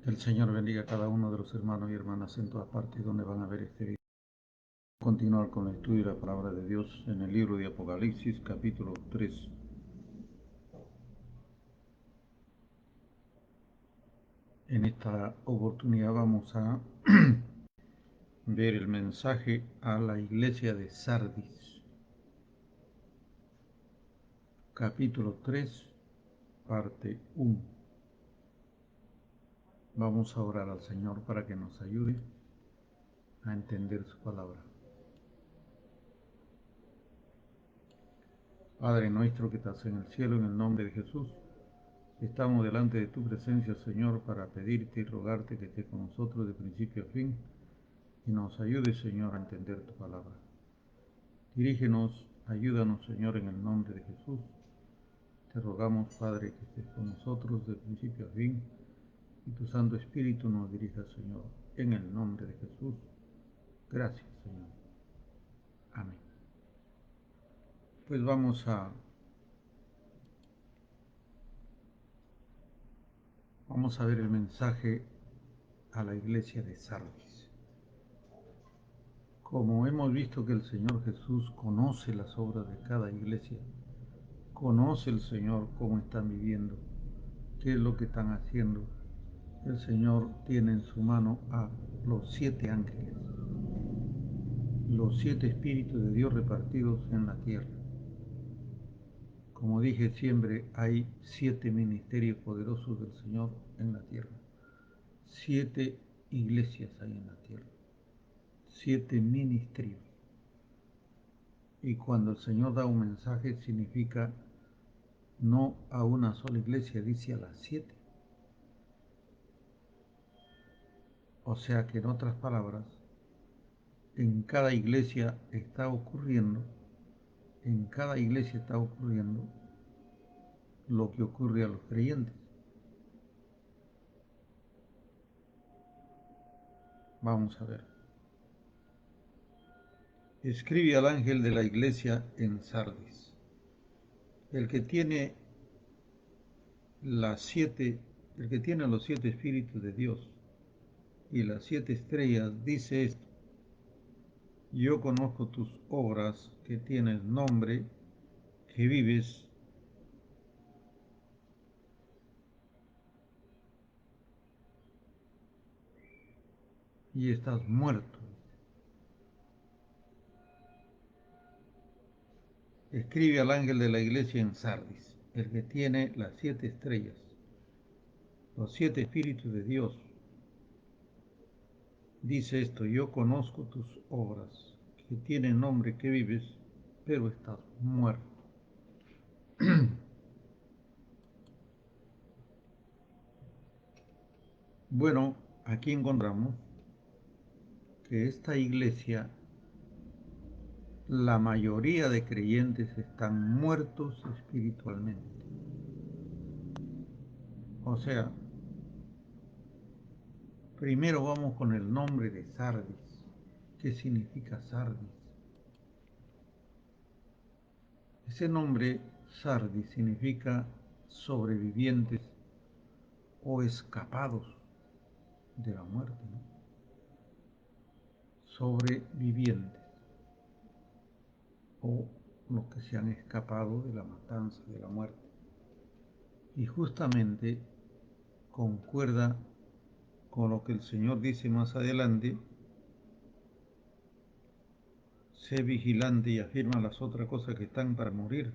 El Señor bendiga a cada uno de los hermanos y hermanas en todas partes donde van a ver este video. Continuar con el estudio de la palabra de Dios en el libro de Apocalipsis, capítulo 3. En esta oportunidad vamos a ver el mensaje a la iglesia de Sardis. Capítulo 3, parte 1. Vamos a orar al Señor para que nos ayude a entender su palabra. Padre nuestro que estás en el cielo, en el nombre de Jesús, estamos delante de tu presencia, Señor, para pedirte y rogarte que estés con nosotros de principio a fin y nos ayude, Señor, a entender tu palabra. Dirígenos, ayúdanos, Señor, en el nombre de Jesús. Te rogamos, Padre, que estés con nosotros de principio a fin y tu Santo Espíritu nos dirija, Señor, en el nombre de Jesús. Gracias, Señor. Amén. Pues vamos a ver el mensaje a la iglesia de Sardis. Como hemos visto que el Señor Jesús conoce las obras de cada iglesia, conoce el Señor cómo están viviendo, qué es lo que están haciendo. El Señor tiene en su mano a los 7 ángeles, los 7 espíritus de Dios repartidos en la tierra. Como dije siempre, hay 7 ministerios poderosos del Señor en la tierra. 7 iglesias hay en la tierra. 7 ministerios. Y cuando el Señor da un mensaje significa no a una sola iglesia, dice a las 7. O sea que en otras palabras, en cada iglesia está ocurriendo lo que ocurre a los creyentes. Vamos a ver. Escribe al ángel de la iglesia en Sardis. El que tiene los 7 espíritus de Dios y las 7 estrellas dice esto: yo conozco tus obras, que tienes nombre, que vives y estás muerto. Escribe al ángel de la iglesia en Sardis, el que tiene las 7 estrellas, los 7 espíritus de Dios. Dice esto: yo conozco tus obras, que tienen nombre, que vives, pero estás muerto. Bueno, aquí encontramos que esta iglesia, la mayoría de creyentes están muertos espiritualmente. O sea, primero vamos con el nombre de Sardis. ¿Qué significa Sardis? Ese nombre, Sardis, significa sobrevivientes o escapados de la muerte, ¿no? Sobrevivientes, o los que se han escapado de la matanza, de la muerte. Y justamente concuerda con lo que el Señor dice más adelante: sé vigilante y afirma las otras cosas que están para morir.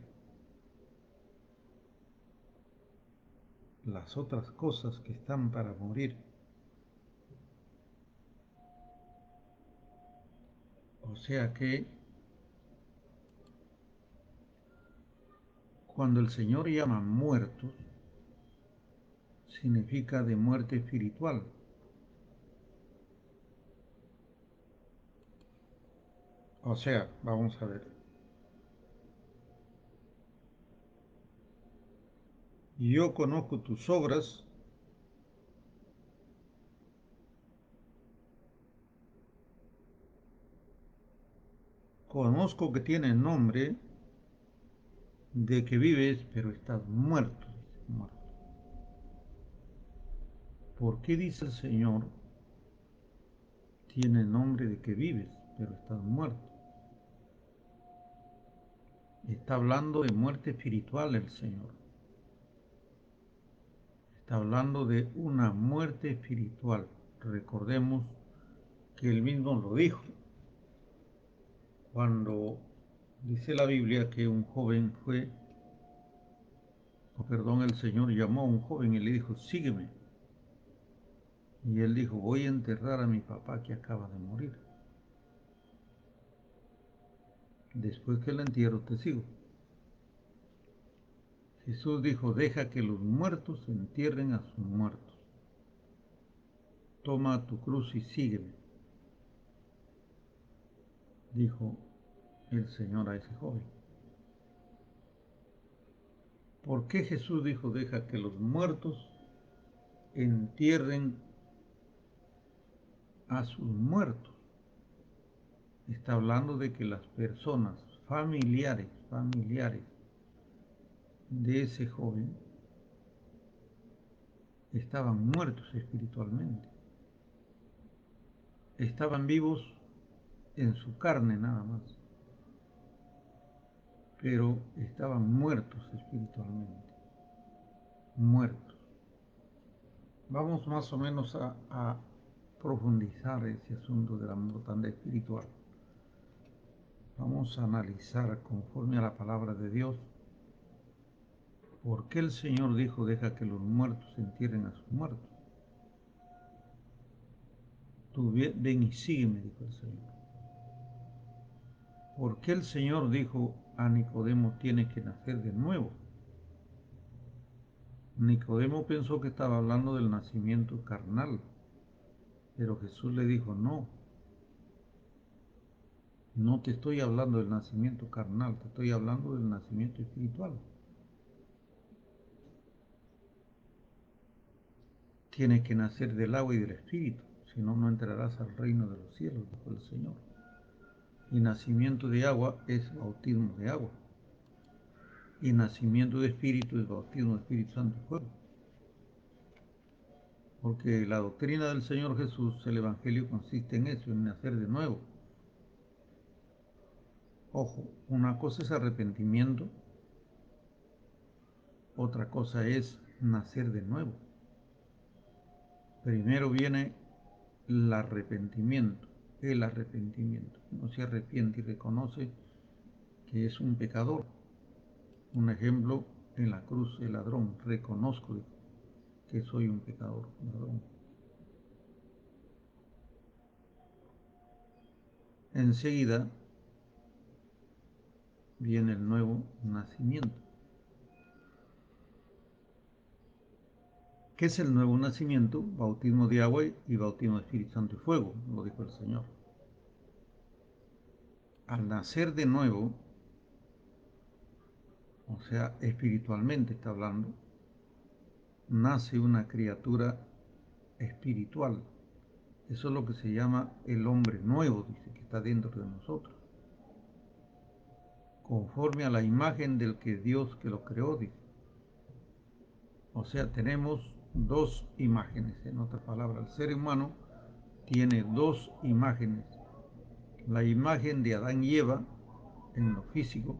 Las otras cosas que están para morir. O sea que cuando el Señor llama muertos, significa de muerte espiritual. O sea, vamos a ver. Yo conozco tus obras, conozco que tienes nombre, de que vives, pero estás muerto. Muerto. ¿por qué dice el Señor, tiene nombre de que vives, pero estás muerto? Está hablando de muerte espiritual el Señor. Está hablando de una muerte espiritual. Recordemos que él mismo lo dijo cuando dice la Biblia que un joven el Señor llamó a un joven y le dijo, sígueme. Y él dijo, voy a enterrar a mi papá que acaba de morir. Después que lo entierro te sigo. Jesús dijo, deja que los muertos entierren a sus muertos. Toma tu cruz y sígueme, dijo el Señor a ese joven. ¿Por qué Jesús dijo, deja que los muertos entierren a sus muertos? Está hablando de que las personas familiares de ese joven estaban muertos espiritualmente. Estaban vivos en su carne nada más, pero estaban muertos espiritualmente, muertos. Vamos más o menos a profundizar ese asunto de la mortandad espiritual. Vamos a analizar conforme a la palabra de Dios por qué el Señor dijo, deja que los muertos entierren a sus muertos. Tú ven y sígueme, dijo el Señor. ¿Por qué el Señor dijo a Nicodemo, tienes que nacer de nuevo? Nicodemo pensó que estaba hablando del nacimiento carnal, pero Jesús le dijo, no te estoy hablando del nacimiento carnal, te estoy hablando del nacimiento espiritual. Tienes que nacer del agua y del espíritu, si no, no entrarás al reino de los cielos, dijo el Señor. Y nacimiento de agua es bautismo de agua. Y nacimiento de espíritu es bautismo de Espíritu Santo y fuego. Porque la doctrina del Señor Jesús, el Evangelio, consiste en eso, en nacer de nuevo. Ojo, una cosa es arrepentimiento, otra cosa es nacer de nuevo. Primero viene el arrepentimiento. Uno se arrepiente y reconoce que es un pecador. Un ejemplo, en la cruz, el ladrón, reconozco que soy un pecador, un ladrón. Enseguida viene el nuevo nacimiento. ¿Qué es el nuevo nacimiento? Bautismo de agua y bautismo de Espíritu Santo y fuego, lo dijo el Señor. Al nacer de nuevo, o sea, espiritualmente está hablando, nace una criatura espiritual. Eso es lo que se llama el hombre nuevo, dice, que está dentro de nosotros. Conforme a la imagen del que Dios que lo creó, dice. O sea, tenemos dos imágenes. En otras palabras, el ser humano tiene dos imágenes. La imagen de Adán y Eva en lo físico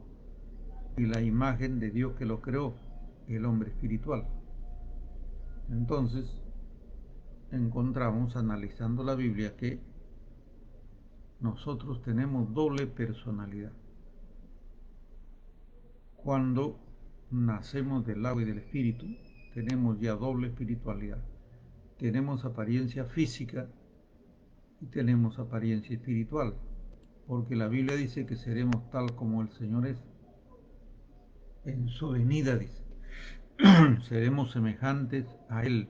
y la imagen de Dios que lo creó, el hombre espiritual. Entonces, encontramos analizando la Biblia que nosotros tenemos doble personalidad. Cuando nacemos del agua y del espíritu, tenemos ya doble espiritualidad. Tenemos apariencia física y tenemos apariencia espiritual, porque la Biblia dice que seremos tal como el Señor es. En su venida dice, seremos semejantes a Él,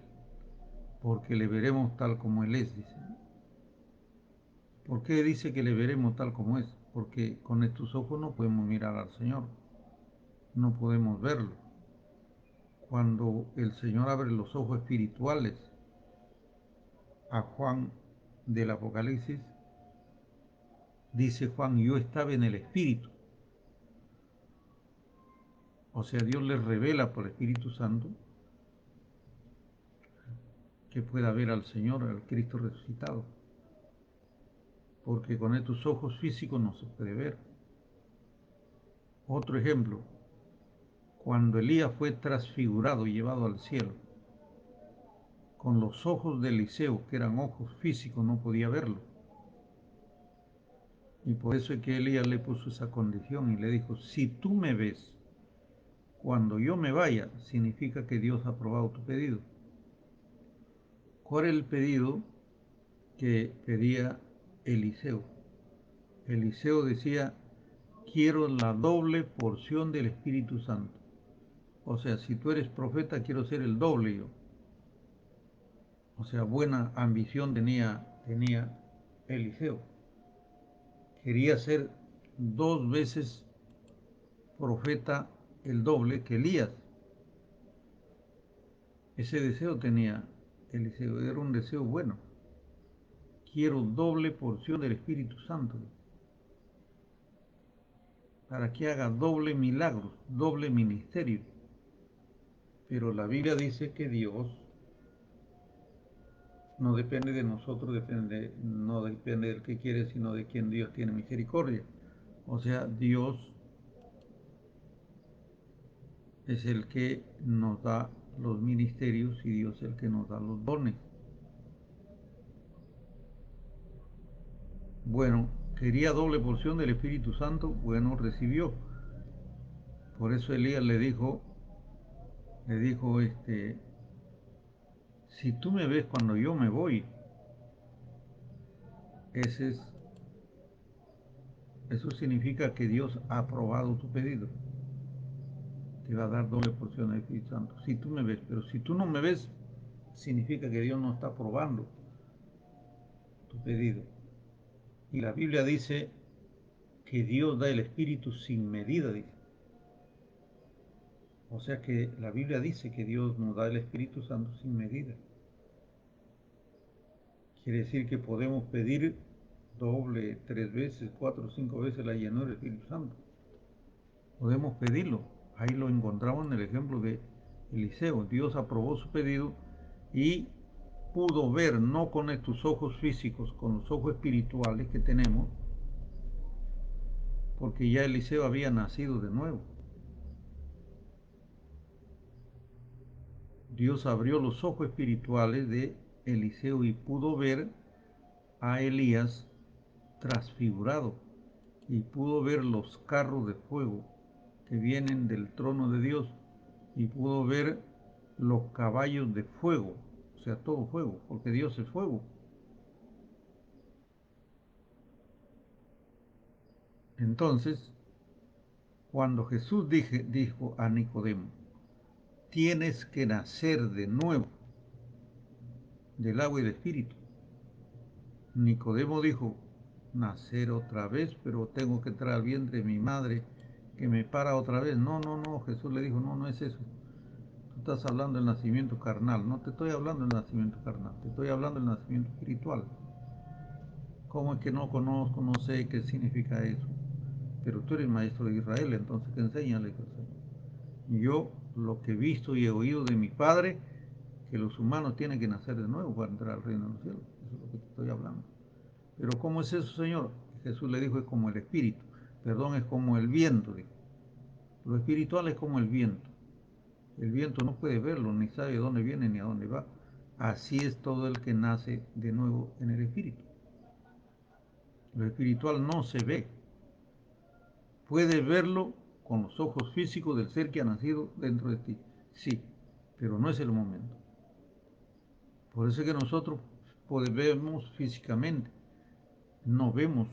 porque le veremos tal como Él es, dice. ¿Por qué dice que le veremos tal como es? Porque con estos ojos no podemos mirar al Señor, no podemos verlo. Cuando el Señor abre los ojos espirituales a Juan del Apocalipsis, dice Juan, yo estaba en el Espíritu. O sea, Dios les revela por el Espíritu Santo que pueda ver al Señor, al Cristo resucitado, porque con estos ojos físicos no se puede ver. Otro ejemplo, cuando Elías fue transfigurado y llevado al cielo, con los ojos de Eliseo, que eran ojos físicos, no podía verlo. Y por eso es que Elías le puso esa condición y le dijo, si tú me ves cuando yo me vaya, significa que Dios ha aprobado tu pedido. ¿Cuál era el pedido que pedía Eliseo? Eliseo decía, quiero la doble porción del Espíritu Santo. O sea, si tú eres profeta, quiero ser el doble yo. O sea, buena ambición tenía Eliseo. Quería ser 2 veces profeta el doble que Elías. Ese deseo tenía Eliseo, era un deseo bueno. Quiero doble porción del Espíritu Santo, para que haga doble milagros, doble ministerio. Pero la Biblia dice que Dios no depende de nosotros, no depende del que quiere, sino de quien Dios tiene misericordia. O sea, Dios es el que nos da los ministerios y Dios es el que nos da los dones. Bueno, quería doble porción del Espíritu Santo, bueno, recibió. Por eso Elías le dijo, si tú me ves cuando yo me voy, ese es Eso significa que Dios ha aprobado tu pedido. Te va a dar doble porción del Espíritu Santo. Si tú me ves, pero si tú no me ves, significa que Dios no está aprobando tu pedido. Y la Biblia dice que Dios da el Espíritu sin medida, dice. O sea que la Biblia dice que Dios nos da el Espíritu Santo sin medida. Quiere decir que podemos pedir doble, 3 veces, 4, 5 veces la llenura del Espíritu Santo. Podemos pedirlo. Ahí lo encontramos en el ejemplo de Eliseo. Dios aprobó su pedido y pudo ver, no con estos ojos físicos, con los ojos espirituales que tenemos, porque ya Eliseo había nacido de nuevo. Dios abrió los ojos espirituales de Eliseo y pudo ver a Elías transfigurado y pudo ver los carros de fuego que vienen del trono de Dios y pudo ver los caballos de fuego, o sea, todo fuego, porque Dios es fuego. Entonces, cuando Jesús dijo a Nicodemo, tienes que nacer de nuevo del agua y del espíritu, Nicodemo dijo, nacer otra vez, pero tengo que entrar al vientre de mi madre que me para otra vez. No, no, no, Jesús le dijo, no, no es eso. Tú estás hablando del nacimiento carnal, no te estoy hablando del nacimiento carnal, te estoy hablando del nacimiento espiritual. ¿Cómo es que no conozco, no sé qué significa eso? Pero tú eres maestro de Israel, entonces que enséñale. Yo lo que he visto y he oído de mi Padre, que los humanos tienen que nacer de nuevo para entrar al reino de los cielos. Eso es lo que te estoy hablando. Pero ¿cómo es eso, Señor? Jesús le dijo, es como el espíritu. Perdón, es como el viento. Dijo. Lo espiritual es como el viento. El viento no puede verlo, ni sabe de dónde viene ni a dónde va. Así es todo el que nace de nuevo en el espíritu. Lo espiritual no se ve. Puedes verlo con los ojos físicos del ser que ha nacido dentro de ti. Sí, pero no es el momento. Por eso es que nosotros vemos físicamente, no vemos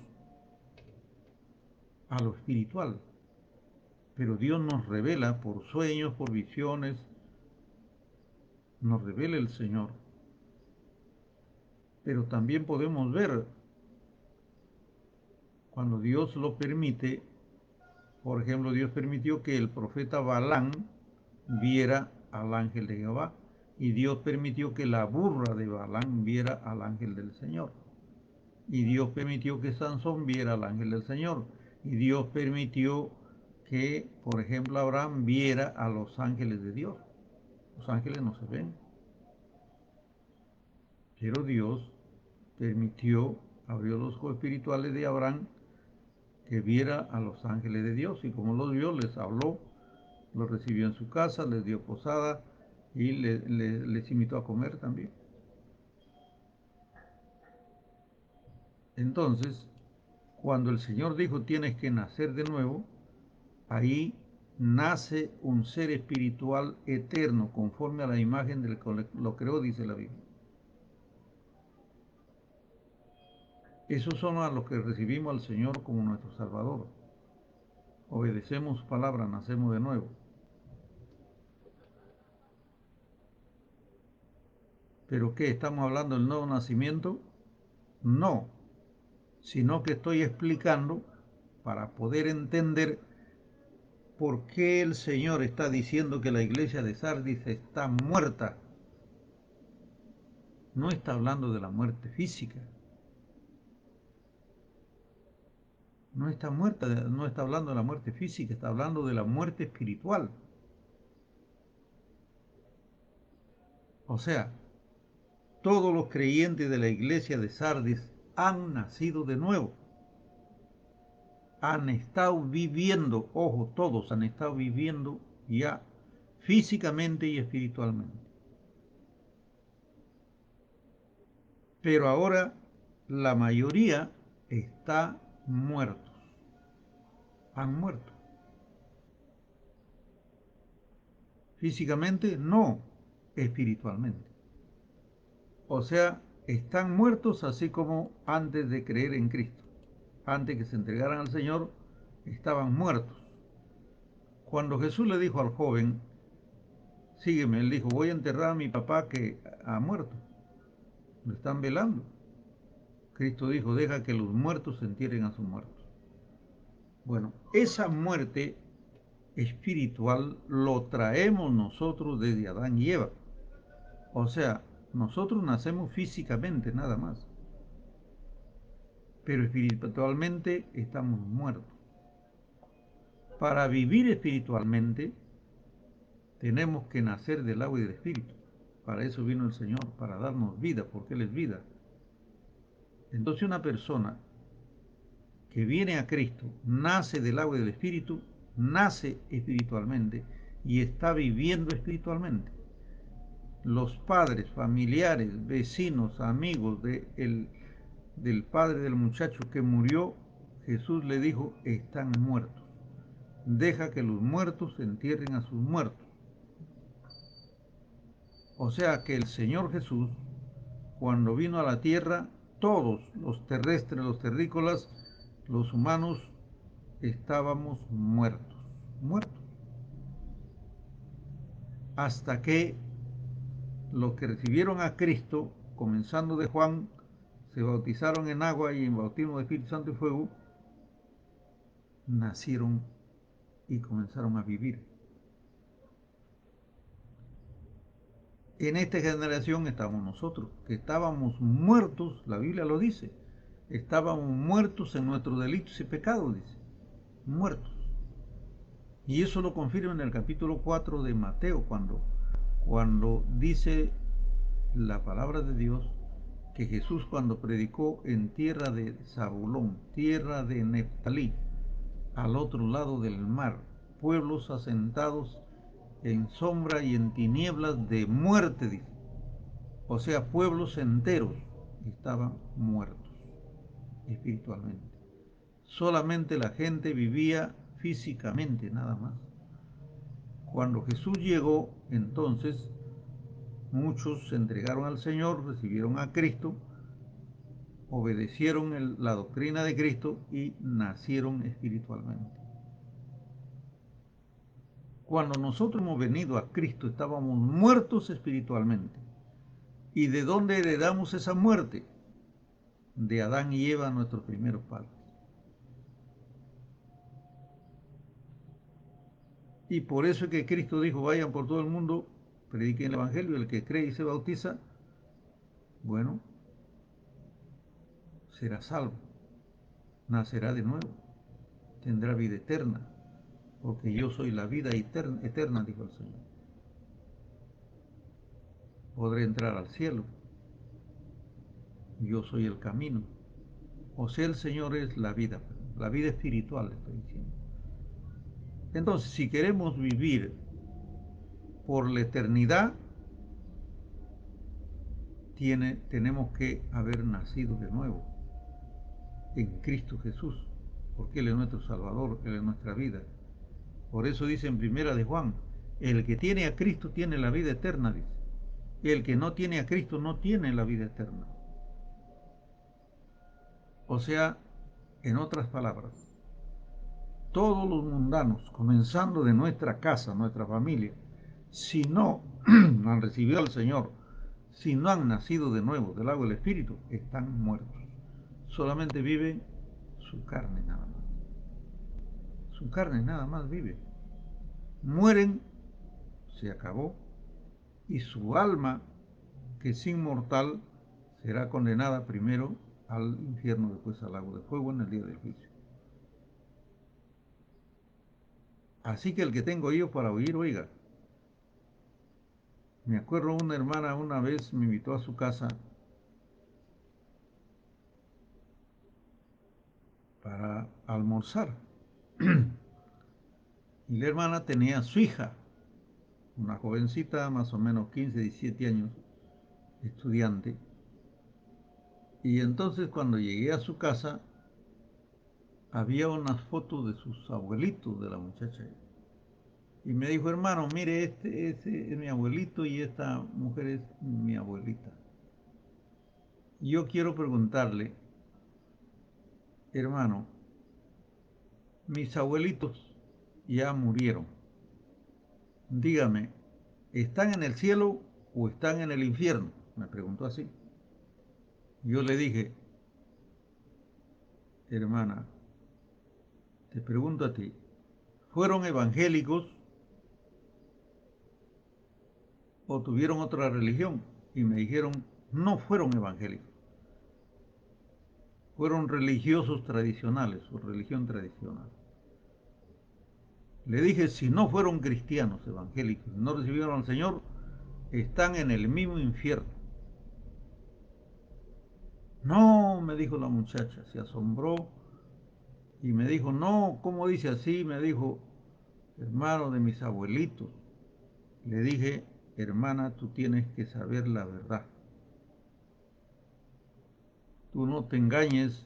a lo espiritual. Pero Dios nos revela por sueños, por visiones, nos revela el Señor. Pero también podemos ver cuando Dios lo permite. Por ejemplo, Dios permitió que el profeta Balaam viera al ángel de Jehová. Y Dios permitió que la burra de Balaam viera al ángel del Señor. Y Dios permitió que Sansón viera al ángel del Señor. Y Dios permitió que, por ejemplo, Abraham viera a los ángeles de Dios. Los ángeles no se ven. Pero Dios permitió, abrió los ojos espirituales de Abraham, que viera a los ángeles de Dios, y como los vio, les habló, los recibió en su casa, les dio posada y les invitó a comer también. Entonces, cuando el Señor dijo tienes que nacer de nuevo, ahí nace un ser espiritual eterno, conforme a la imagen del que lo creó, dice la Biblia. Esos son a los que recibimos al Señor como nuestro Salvador. Obedecemos su palabra, nacemos de nuevo. ¿Pero qué? ¿Estamos hablando del nuevo nacimiento? No, sino que estoy explicando para poder entender por qué el Señor está diciendo que la iglesia de Sardis está muerta. No está hablando de la muerte física, no está muerta, no está hablando de la muerte física, está hablando de la muerte espiritual. O sea, todos los creyentes de la iglesia de Sardis han nacido de nuevo. Han estado viviendo, ojo, todos han estado viviendo ya físicamente y espiritualmente. Pero ahora la mayoría está muertos. Han muerto. Físicamente no, espiritualmente. O sea, están muertos así como antes de creer en Cristo. Antes que se entregaran al Señor, estaban muertos. Cuando Jesús le dijo al joven, sígueme, él dijo, voy a enterrar a mi papá que ha muerto. Lo están velando. Cristo dijo, deja que los muertos se entierren a sus muertos. Bueno, esa muerte espiritual lo traemos nosotros desde Adán y Eva. O sea, nosotros nacemos físicamente nada más, pero espiritualmente estamos muertos. Para vivir espiritualmente tenemos que nacer del agua y del espíritu. Para eso vino el Señor, para darnos vida, porque Él es vida. Entonces una persona que viene a Cristo, nace del agua y del espíritu, nace espiritualmente y está viviendo espiritualmente. Los padres, familiares, vecinos, amigos del padre del muchacho que murió, Jesús le dijo, están muertos. Deja que los muertos se entierren a sus muertos. O sea que el Señor Jesús, cuando vino a la tierra, todos, los terrestres, los terrícolas, los humanos, estábamos muertos, muertos. Hasta que los que recibieron a Cristo, comenzando de Juan, se bautizaron en agua y en bautismo de Espíritu Santo y fuego, nacieron y comenzaron a vivir. En esta generación estamos nosotros, que estábamos muertos, la Biblia lo dice, estábamos muertos en nuestros delitos y pecados, dice, muertos. Y eso lo confirma en el capítulo 4 de Mateo, cuando dice la palabra de Dios que Jesús cuando predicó en tierra de Zabulón, tierra de Neftalí, al otro lado del mar, pueblos asentados en sombra y en tinieblas de muerte, dice. O sea, pueblos enteros estaban muertos espiritualmente. Solamente la gente vivía físicamente, nada más. Cuando Jesús llegó, entonces muchos se entregaron al Señor, recibieron a Cristo, obedecieron la doctrina de Cristo y nacieron espiritualmente. Cuando nosotros hemos venido a Cristo estábamos muertos espiritualmente. ¿Y de dónde heredamos esa muerte? De Adán y Eva, nuestros primeros padres. Y por eso es que Cristo dijo, vayan por todo el mundo, prediquen el Evangelio, el que cree y se bautiza, bueno, será salvo, nacerá de nuevo, tendrá vida eterna, porque yo soy la vida eterna, dijo el Señor. Podré entrar al cielo. yo soy el camino. O sea, el Señor es la vida espiritual, le estoy diciendo. Entonces, si queremos vivir por la eternidad, tenemos que haber nacido de nuevo en Cristo Jesús, porque Él es nuestro Salvador, Él es nuestra vida. Por eso dice en primera de Juan, el que tiene a Cristo tiene la vida eterna, dice. El que no tiene a Cristo no tiene la vida eterna. O sea, en otras palabras, todos los mundanos, comenzando de nuestra casa, nuestra familia, si no han recibido al Señor, si no han nacido de nuevo del agua del Espíritu, están muertos. Solamente vive su carne nada más. Su carne nada más vive. Mueren, se acabó, y su alma, que es inmortal, será condenada primero al infierno, después al lago de fuego en el día del juicio. Así que el que tengo oídos para oír, oiga. Me acuerdo una hermana una vez me invitó a su casa para almorzar. Y la hermana tenía a su hija, una jovencita, más o menos 15, 17 años, estudiante. Y entonces cuando llegué a su casa, había unas fotos de sus abuelitos de la muchacha. Y me dijo, hermano, mire, este es mi abuelito y esta mujer es mi abuelita. Yo quiero preguntarle, hermano, mis abuelitos ya murieron. Dígame, ¿están en el cielo o están en el infierno? Me preguntó así. Yo le dije, hermana, te pregunto a ti, ¿fueron evangélicos o tuvieron otra religión? Y me dijeron, no fueron evangélicos, fueron religiosos tradicionales o religión tradicional. Le dije, si no fueron cristianos evangélicos, no recibieron al Señor, están en el mismo infierno. No, me dijo la muchacha, se asombró y me dijo, no, ¿cómo dice así? Me dijo, hermano de mis abuelitos. Le dije, hermana, tú tienes que saber la verdad. Tú no te engañes,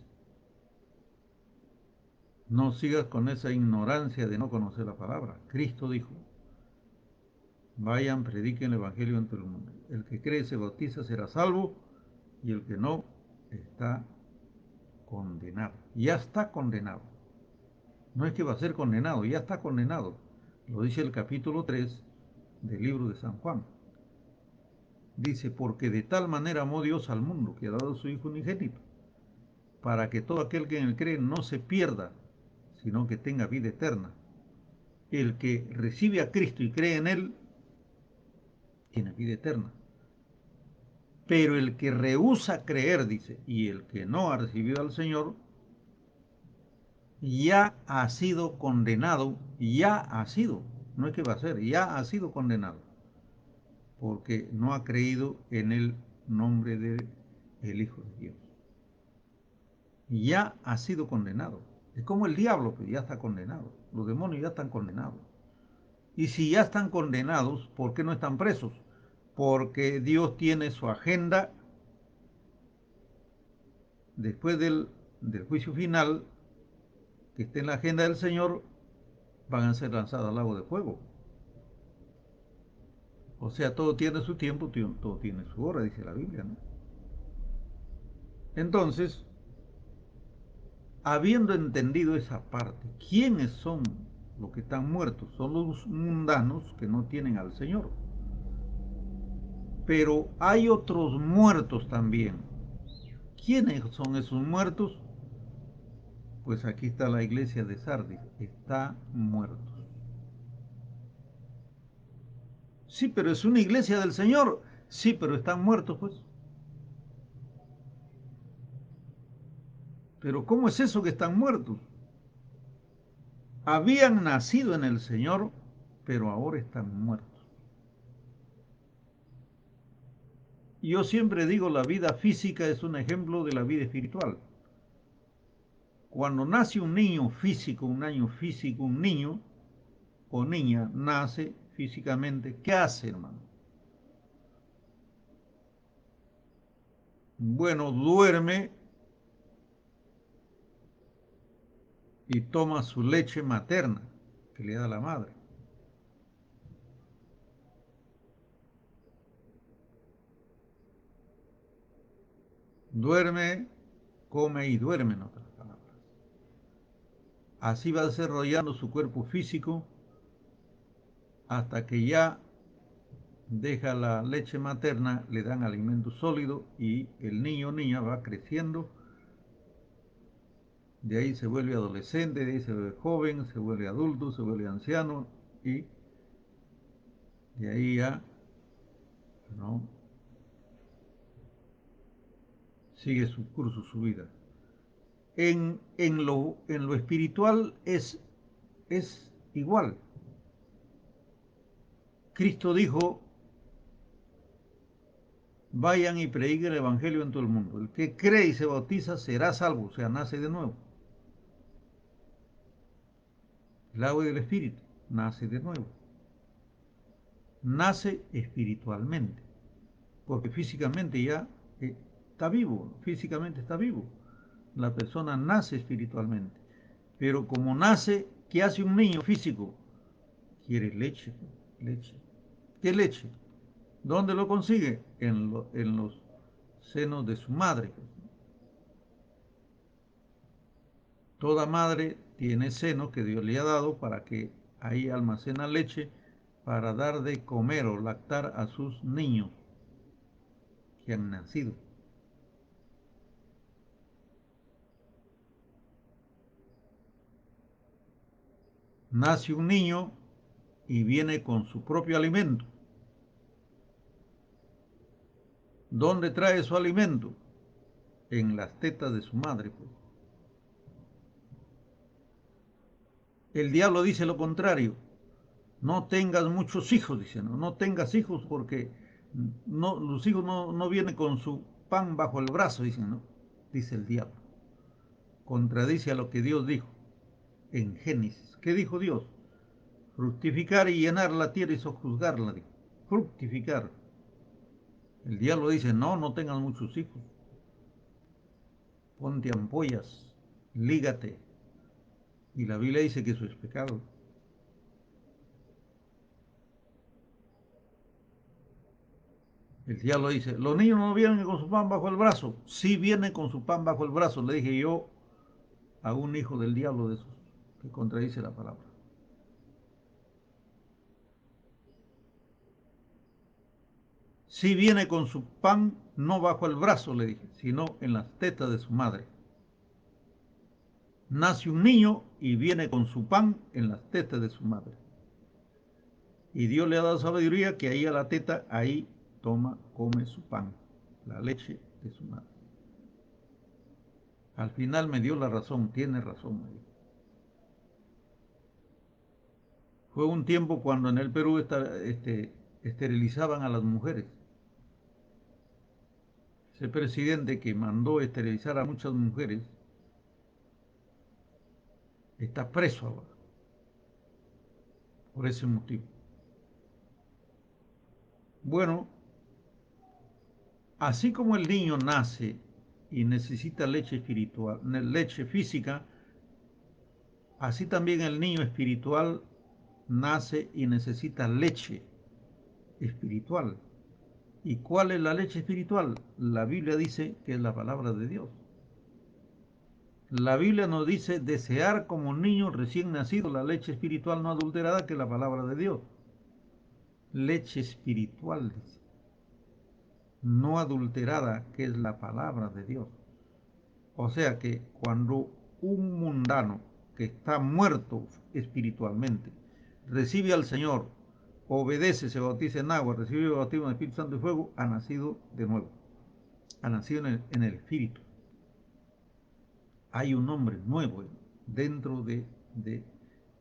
no sigas con esa ignorancia de no conocer la palabra. Cristo dijo, vayan, prediquen el Evangelio en todo el mundo. El que cree y se bautiza será salvo y el que no está condenado. Ya está condenado. No es que va a ser condenado, ya está condenado. Lo dice el capítulo 3 del libro de San Juan. Dice, porque de tal manera amó Dios al mundo que ha dado a su Hijo unigénito, para que todo aquel que en él cree no se pierda, sino que tenga vida eterna. El que recibe a Cristo y cree en él, tiene vida eterna. Pero el que rehúsa creer, dice, y el que no ha recibido al Señor, ya ha sido condenado, ya ha sido, no es que va a ser, ya ha sido condenado, porque no ha creído en el nombre del Hijo de Dios. Ya ha sido condenado. Es como el diablo, que ya está condenado. Los demonios ya están condenados. Y si ya están condenados, ¿por qué no están presos? Porque Dios tiene su agenda después del juicio final, que esté en la agenda del Señor, van a ser lanzados al lago de fuego. O sea, todo tiene su tiempo, todo tiene su hora, dice la Biblia, ¿no? Entonces, habiendo entendido esa parte, ¿quiénes son los que están muertos? Son los mundanos que no tienen al Señor. Pero hay otros muertos también. ¿Quiénes son esos muertos? Pues aquí está la iglesia de Sardis, está muertos. Sí, pero es una iglesia del Señor. Sí, pero están muertos, pues. Pero ¿cómo es eso que están muertos? Habían nacido en el Señor, pero ahora están muertos. Yo siempre digo, la vida física es un ejemplo de la vida espiritual. Cuando nace un niño físico, un niño o niña nace físicamente, ¿qué hace, hermano? Bueno, duerme y toma su leche materna que le da la madre. Duerme, come y duerme, en otras palabras. Así va desarrollando su cuerpo físico hasta que ya deja la leche materna, le dan alimento sólido y el niño o niña va creciendo. De ahí se vuelve adolescente, de ahí se vuelve joven, se vuelve adulto, se vuelve anciano y de ahí ya, ¿no?, sigue su curso, su vida. En lo espiritual es igual. Cristo dijo, vayan y prediquen el Evangelio en todo el mundo. El que cree y se bautiza será salvo, o sea, nace de nuevo. El agua del Espíritu nace de nuevo. Nace espiritualmente, porque físicamente ya está vivo, físicamente está vivo. La persona nace espiritualmente, pero como nace, ¿qué hace un niño físico? Quiere leche, leche. ¿Qué leche? ¿Dónde lo consigue? En los senos de su madre. Toda madre tiene seno que Dios le ha dado para que ahí almacena leche para dar de comer o lactar a sus niños que han nacido. Nace un niño y viene con su propio alimento. ¿Dónde trae su alimento? En las tetas de su madre, pues. El diablo dice lo contrario. No tengas muchos hijos, dice, no tengas hijos porque los hijos no vienen con su pan bajo el brazo, dicen, ¿no? Dice el diablo. Contradice a lo que Dios dijo en Génesis. ¿Qué dijo Dios? Fructificar y llenar la tierra y sojuzgarla, dijo. Fructificar. El diablo dice, no tengas muchos hijos. Ponte ampollas, lígate. Y la Biblia dice que eso es pecado. El diablo dice, los niños no vienen con su pan bajo el brazo. Sí vienen con su pan bajo el brazo, le dije yo a un hijo del diablo de esos, que contradice la palabra. Sí viene con su pan no bajo el brazo, le dije, sino en las tetas de su madre. Nace un niño y viene con su pan en las tetas de su madre. Y Dios le ha dado sabiduría que ahí a la teta, ahí toma, come su pan, la leche de su madre. Al final me dio la razón, tiene razón, me dijo. Fue un tiempo cuando en el Perú esterilizaban a las mujeres. Ese presidente que mandó esterilizar a muchas mujeres está preso ahora, por ese motivo. Bueno, así como el niño nace y necesita leche espiritual, leche física, así también el niño espiritual nace y necesita leche espiritual. ¿Y cuál es la leche espiritual? La Biblia dice que es la palabra de Dios. La Biblia nos dice desear como niño recién nacido la leche espiritual no adulterada, que es la palabra de Dios. Leche espiritual, dice, no adulterada, que es la palabra de Dios. O sea que cuando un mundano que está muerto espiritualmente recibe al Señor, obedece, se bautiza en agua, recibe el bautismo del Espíritu Santo y fuego, ha nacido de nuevo, ha nacido en el Espíritu. Hay un hombre nuevo dentro de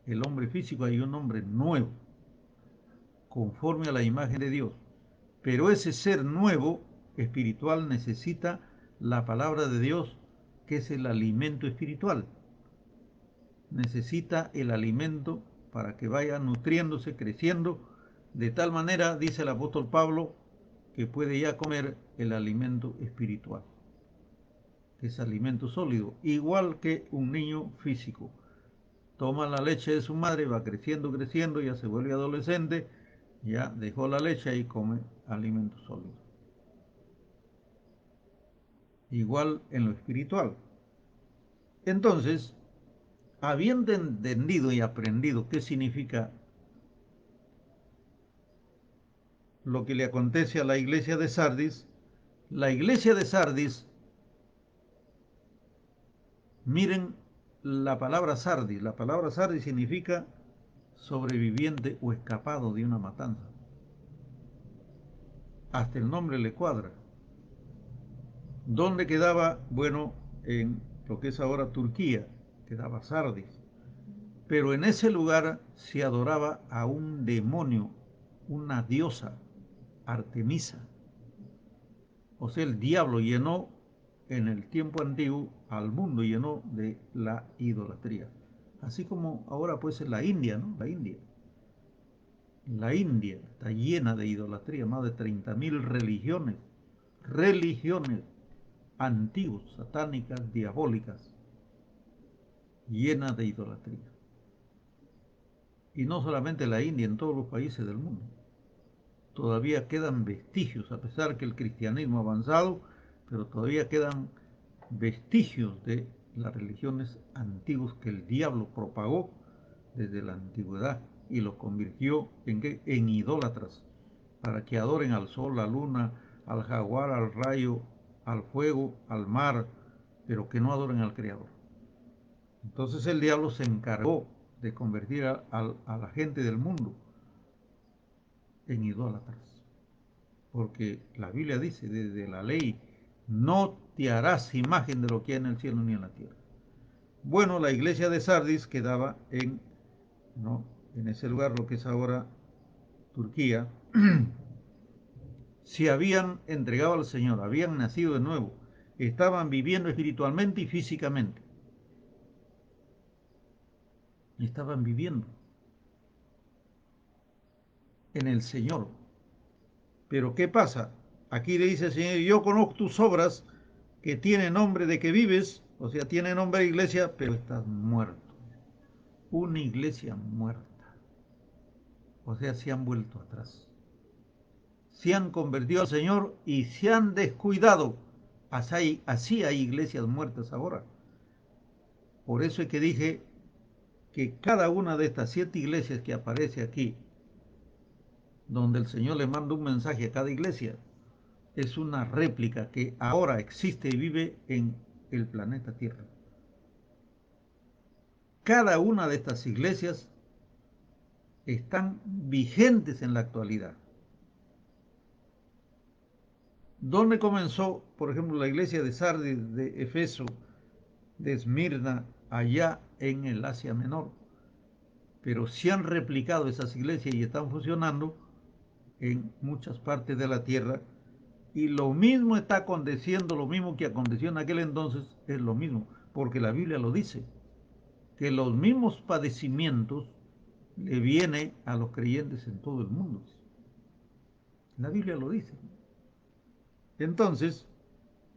el hombre físico, hay un hombre nuevo, conforme a la imagen de Dios. Pero ese ser nuevo espiritual necesita la palabra de Dios, que es el alimento espiritual. Necesita el alimento para que vaya nutriéndose, creciendo, de tal manera, dice el apóstol Pablo, que puede ya comer el alimento espiritual, que es alimento sólido, igual que un niño físico. Toma la leche de su madre, va creciendo, creciendo, ya se vuelve adolescente, ya dejó la leche y come alimento sólido. Igual en lo espiritual. Entonces, habiendo entendido y aprendido qué significa lo que le acontece a la iglesia de Sardis, la iglesia de Sardis, miren la palabra Sardis significa sobreviviente o escapado de una matanza. Hasta el nombre le cuadra. ¿Dónde quedaba? Bueno, en lo que es ahora Turquía, quedaba Sardis. Pero en ese lugar se adoraba a un demonio, una diosa, Artemisa. O sea, el diablo llenó en el tiempo antiguo al mundo, llenó de la idolatría. Así como ahora pues en la India, ¿no? La India está llena de idolatría, más de 30.000 religiones antiguas, satánicas, diabólicas, llenas de idolatría. Y no solamente la India, en todos los países del mundo. Todavía quedan vestigios, a pesar que el cristianismo ha avanzado, pero todavía quedan vestigios de las religiones antiguas que el diablo propagó desde la antigüedad y los convirtió en idólatras, para que adoren al sol, la luna, al jaguar, al rayo, al fuego, al mar, pero que no adoren al Creador. Entonces el diablo se encargó de convertir a la gente del mundo en idólatras. Porque la Biblia dice desde la ley, no te harás imagen de lo que hay en el cielo ni en la tierra. Bueno, la iglesia de Sardis quedaba en ese lugar, lo que es ahora Turquía. Se habían entregado al Señor, habían nacido de nuevo, estaban viviendo espiritualmente y físicamente. Estaban viviendo en el Señor. Pero ¿qué pasa? Aquí le dice el Señor, yo conozco tus obras, que tiene nombre de que vives, o sea, tiene nombre de iglesia, pero estás muerto. Una iglesia muerta. O sea, se han vuelto atrás. Se han convertido al Señor y se han descuidado. Así hay iglesias muertas ahora. Por eso es que dije que cada una de estas 7 iglesias que aparece aquí, donde el Señor le manda un mensaje a cada iglesia, es una réplica que ahora existe y vive en el planeta Tierra. Cada una de estas iglesias están vigentes en la actualidad. ¿Dónde comenzó, por ejemplo, la iglesia de Sardis, de Efeso, de Esmirna, allá en el Asia Menor? Pero se han replicado esas iglesias y están funcionando en muchas partes de la tierra. Y lo mismo está aconteciendo, lo mismo que aconteció en aquel entonces, es lo mismo, porque la Biblia lo dice, que los mismos padecimientos le vienen a los creyentes en todo el mundo. La Biblia lo dice. Entonces,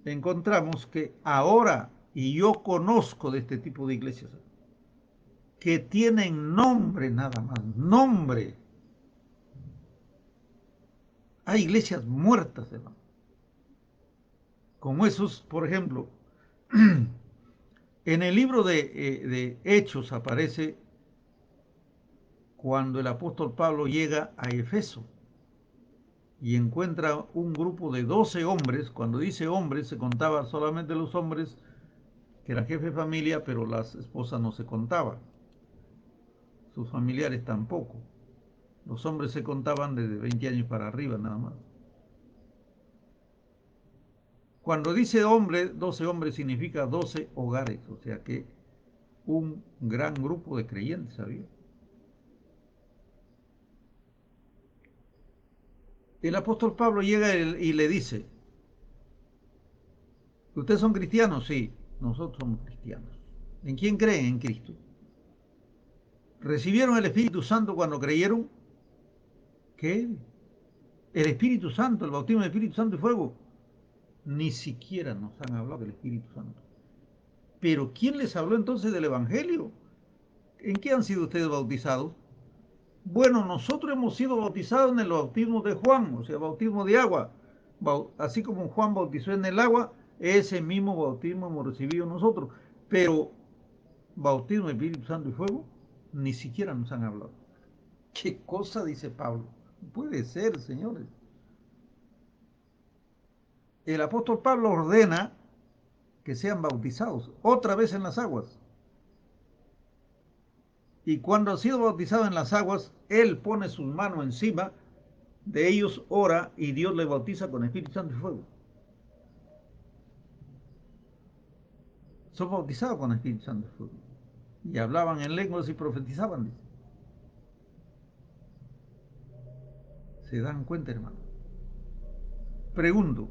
encontramos que ahora, y yo conozco de este tipo de iglesias, que tienen nombre nada más, nombre. Hay iglesias muertas, hermano. Como esos, por ejemplo, en el libro de Hechos aparece cuando el apóstol Pablo llega a Efeso y encuentra un grupo de 12 hombres. Cuando dice hombres, se contaba solamente los hombres que eran jefe de familia, pero las esposas no se contaban, sus familiares tampoco. Los hombres se contaban desde 20 años para arriba nada más. Cuando dice hombre, 12 hombres significa 12 hogares, o sea que un gran grupo de creyentes había. El apóstol Pablo llega y le dice, ¿Ustedes son cristianos? Sí, nosotros somos cristianos. ¿En quién creen? En Cristo. ¿Recibieron el Espíritu Santo cuando creyeron? ¿Qué? El Espíritu Santo, el bautismo del Espíritu Santo y fuego. Ni siquiera nos han hablado del Espíritu Santo. Pero ¿quién les habló entonces del Evangelio? ¿En qué han sido ustedes bautizados? Bueno, nosotros hemos sido bautizados en el bautismo de Juan, o sea, bautismo de agua. Así como Juan bautizó en el agua, ese mismo bautismo hemos recibido nosotros. Pero bautismo de Espíritu Santo y fuego, ni siquiera nos han hablado. ¿Qué cosa dice Pablo? No puede ser, señores. El apóstol Pablo ordena que sean bautizados otra vez en las aguas. Y cuando ha sido bautizado en las aguas, él pone sus manos encima de ellos, ora y Dios le bautiza con Espíritu Santo y fuego. Son bautizados con Espíritu Santo y fuego. Y hablaban en lenguas y profetizaban. Dice. ¿Se dan cuenta, hermano? Pregunto,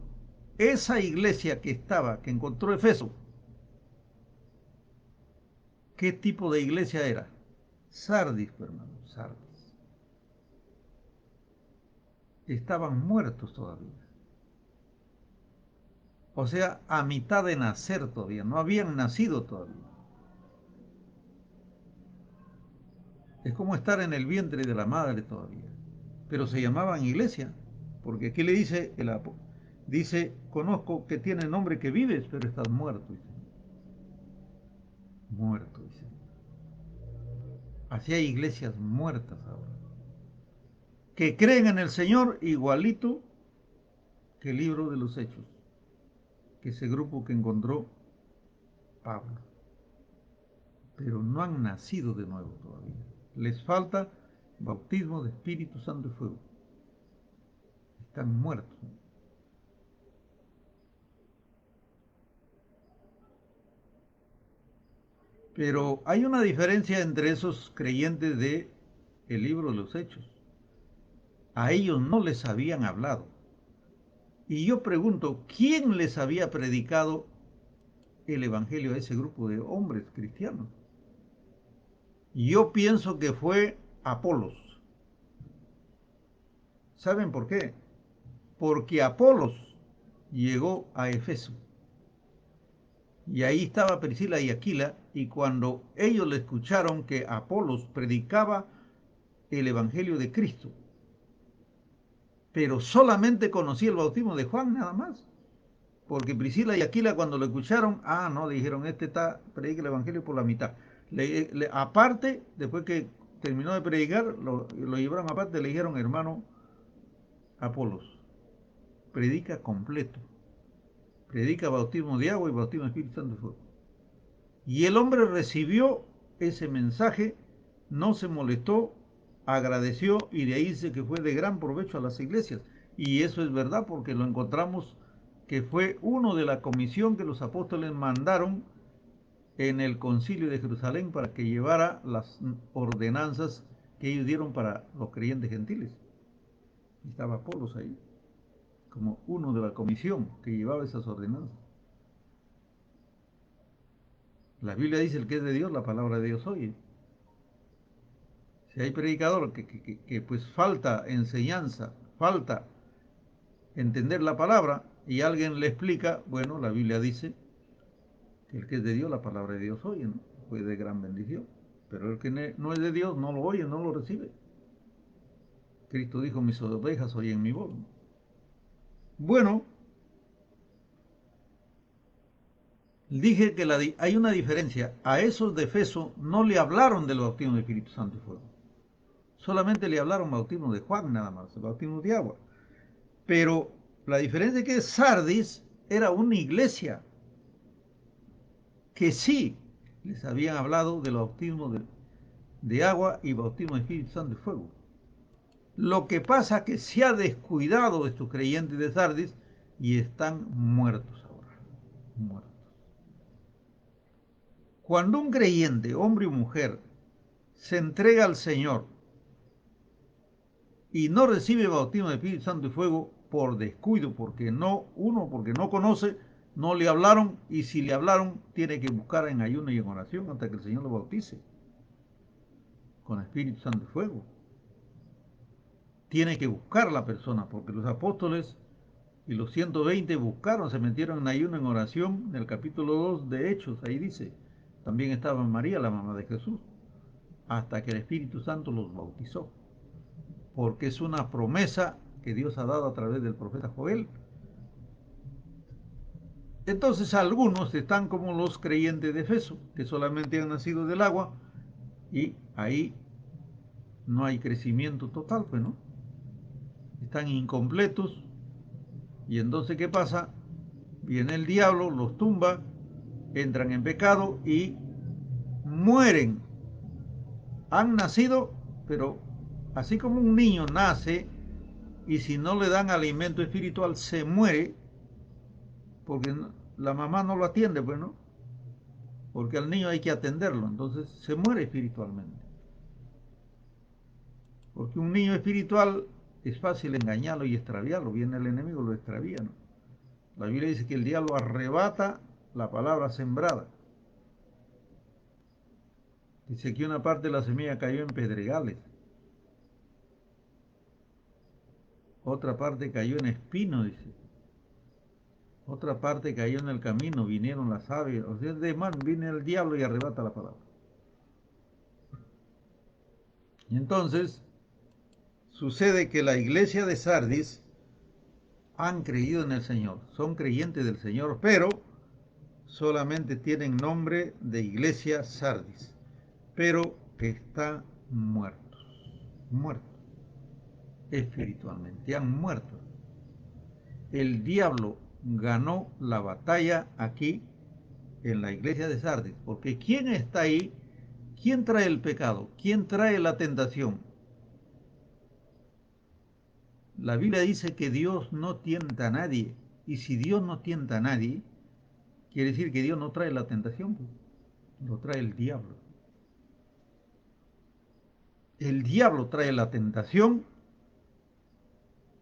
esa iglesia que estaba, que encontró Efeso, ¿qué tipo de iglesia era? Sardis, hermano, Sardis. Estaban muertos todavía. O sea, a mitad de nacer todavía, no habían nacido todavía. Es como estar en el vientre de la madre todavía. Pero se llamaban iglesia, porque aquí le dice dice, conozco que tiene nombre que vives, pero estás muerto. Dice. Muerto, dice. Así hay iglesias muertas ahora. Que creen en el Señor igualito que el libro de los Hechos, que ese grupo que encontró Pablo. Pero no han nacido de nuevo todavía. Les falta bautismo de Espíritu Santo y fuego. Están muertos. Pero hay una diferencia entre esos creyentes de el libro de los Hechos. A ellos no les habían hablado. Y yo pregunto, ¿quién les había predicado el evangelio a ese grupo de hombres cristianos? Yo pienso que fue Apolos. ¿Saben por qué? Porque Apolos llegó a Efeso. Y ahí estaba Priscila y Aquila, y cuando ellos le escucharon que Apolos predicaba el evangelio de Cristo, pero solamente conocía el bautismo de Juan nada más. Porque Priscila y Aquila cuando lo escucharon, no, dijeron, predica el evangelio por la mitad. Aparte, después que terminó de predicar, lo llevaron aparte, le dijeron, hermano Apolos, predica completo. Predica bautismo de agua y bautismo de Espíritu Santo y fuego. Y el hombre recibió ese mensaje, no se molestó, agradeció y de ahí dice que fue de gran provecho a las iglesias. Y eso es verdad porque lo encontramos que fue uno de la comisión que los apóstoles mandaron en el concilio de Jerusalén para que llevara las ordenanzas que ellos dieron para los creyentes gentiles. Y estaba Apolos ahí, como uno de la comisión que llevaba esas ordenanzas. La Biblia dice el que es de Dios, la palabra de Dios oye. Si hay predicador que pues falta enseñanza, falta entender la palabra y alguien le explica, bueno, la Biblia dice que el que es de Dios, la palabra de Dios oye, ¿no? Fue de gran bendición. Pero el que no es de Dios no lo oye, no lo recibe. Cristo dijo, mis ovejas oyen mi voz. Bueno, dije que hay una diferencia. A esos de Efeso no le hablaron del bautismo del Espíritu Santo y fuego. Solamente le hablaron bautismo de Juan nada más, el bautismo de agua. Pero la diferencia es que Sardis era una iglesia que sí les habían hablado del bautismo de agua y bautismo de Espíritu Santo y fuego. Lo que pasa es que se ha descuidado de estos creyentes de Sardis y están muertos ahora. Muertos. Cuando un creyente, hombre o mujer, se entrega al Señor y no recibe bautismo de Espíritu Santo y fuego por descuido, porque no conoce, no le hablaron, y si le hablaron, tiene que buscar en ayuno y en oración hasta que el Señor lo bautice con Espíritu Santo y fuego. Tiene que buscar la persona, porque los apóstoles y los 120 buscaron, se metieron en ayuno, en oración, en el capítulo 2 de Hechos, ahí dice. También estaba María, la mamá de Jesús, hasta que el Espíritu Santo los bautizó, porque es una promesa que Dios ha dado a través del profeta Joel. Entonces algunos están como los creyentes de Efeso, que solamente han nacido del agua, y ahí no hay crecimiento total, pues no, están incompletos. Y entonces, ¿qué pasa? Viene el diablo, los tumba, entran en pecado y mueren. Han nacido, pero así como un niño nace y si no le dan alimento espiritual se muere, porque la mamá no lo atiende, pues no, porque al niño hay que atenderlo, entonces se muere espiritualmente. Porque un niño espiritual es fácil engañarlo y extraviarlo, viene el enemigo, lo extravía, ¿no? La Biblia dice que el diablo arrebata la palabra sembrada. Dice que una parte de la semilla cayó en pedregales, otra parte cayó en espino, dice. Otra parte cayó en el camino, vinieron las aves. O sea, de man, viene el diablo y arrebata la palabra. Y entonces sucede que la iglesia de Sardis han creído en el Señor, son creyentes del Señor, pero solamente tienen nombre de iglesia Sardis, pero están muertos, muertos espiritualmente, han muerto. El diablo ganó la batalla aquí en la iglesia de Sardis, porque ¿quién está ahí? ¿Quién trae el pecado? ¿Quién trae la tentación? La Biblia dice que Dios no tienta a nadie, y si Dios no tienta a nadie, quiere decir que Dios no trae la tentación, lo trae el diablo. El diablo trae la tentación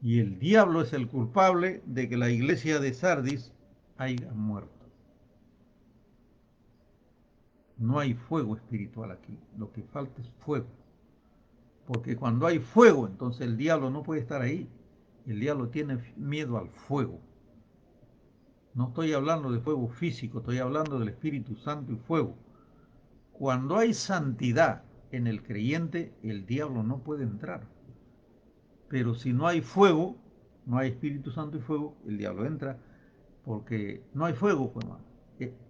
y el diablo es el culpable de que la iglesia de Sardis haya muerto. No hay fuego espiritual aquí, lo que falta es fuego. Porque cuando hay fuego, entonces el diablo no puede estar ahí. El diablo tiene miedo al fuego. No estoy hablando de fuego físico, estoy hablando del Espíritu Santo y fuego. Cuando hay santidad en el creyente, el diablo no puede entrar. Pero si no hay fuego, no hay Espíritu Santo y fuego, el diablo entra, porque no hay fuego, pues, hermano.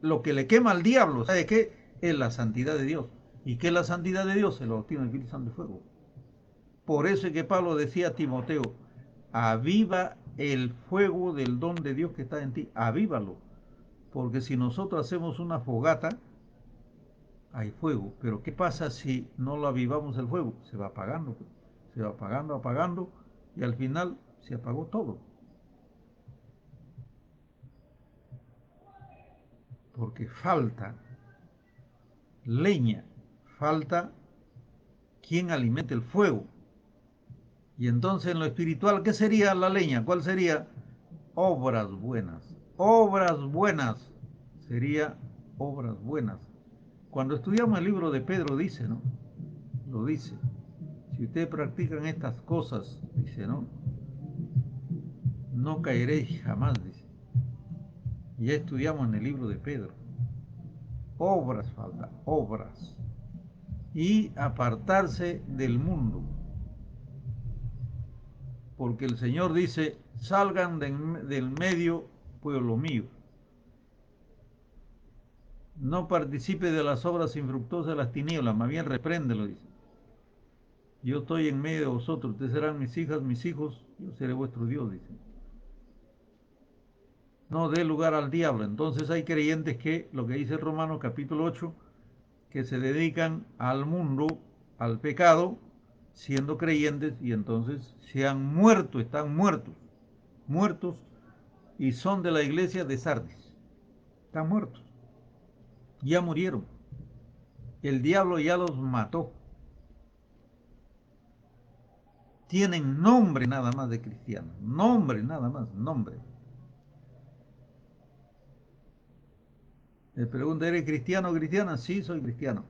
Lo que le quema al diablo, ¿sabe qué? Es la santidad de Dios. ¿Y qué es la santidad de Dios? Se lo obtiene el Espíritu Santo y fuego. Por eso es que Pablo decía a Timoteo, aviva el fuego del don de Dios que está en ti, avívalo. Porque si nosotros hacemos una fogata, hay fuego. Pero ¿qué pasa si no lo avivamos el fuego? Se va apagando, se va apagando, apagando, y al final se apagó todo. Porque falta leña, falta quien alimente el fuego. Y entonces en lo espiritual, ¿qué sería la leña? ¿Cuál sería? Obras buenas. Obras buenas. Sería obras buenas. Cuando estudiamos el libro de Pedro dice, ¿no? Lo dice. Si ustedes practican estas cosas, dice, ¿no? No caeréis jamás, dice. Ya estudiamos en el libro de Pedro. Obras falta, obras. Y apartarse del mundo. Porque el Señor dice, salgan del medio, pueblo mío. No participe de las obras infructuosas de las tinieblas, más bien repréndelo, dice. Yo estoy en medio de vosotros, ustedes serán mis hijas, mis hijos, yo seré vuestro Dios, dice. No dé lugar al diablo. Entonces hay creyentes que, lo que dice Romanos capítulo 8, que se dedican al mundo, al pecado, siendo creyentes, y entonces se han muerto, están muertos, muertos, y son de la iglesia de Sardis. Están muertos, ya murieron. El diablo ya los mató. Tienen nombre nada más de cristianos, nombre nada más, nombre. Le pregunta, ¿eres cristiano o cristiana? Sí, soy cristiano.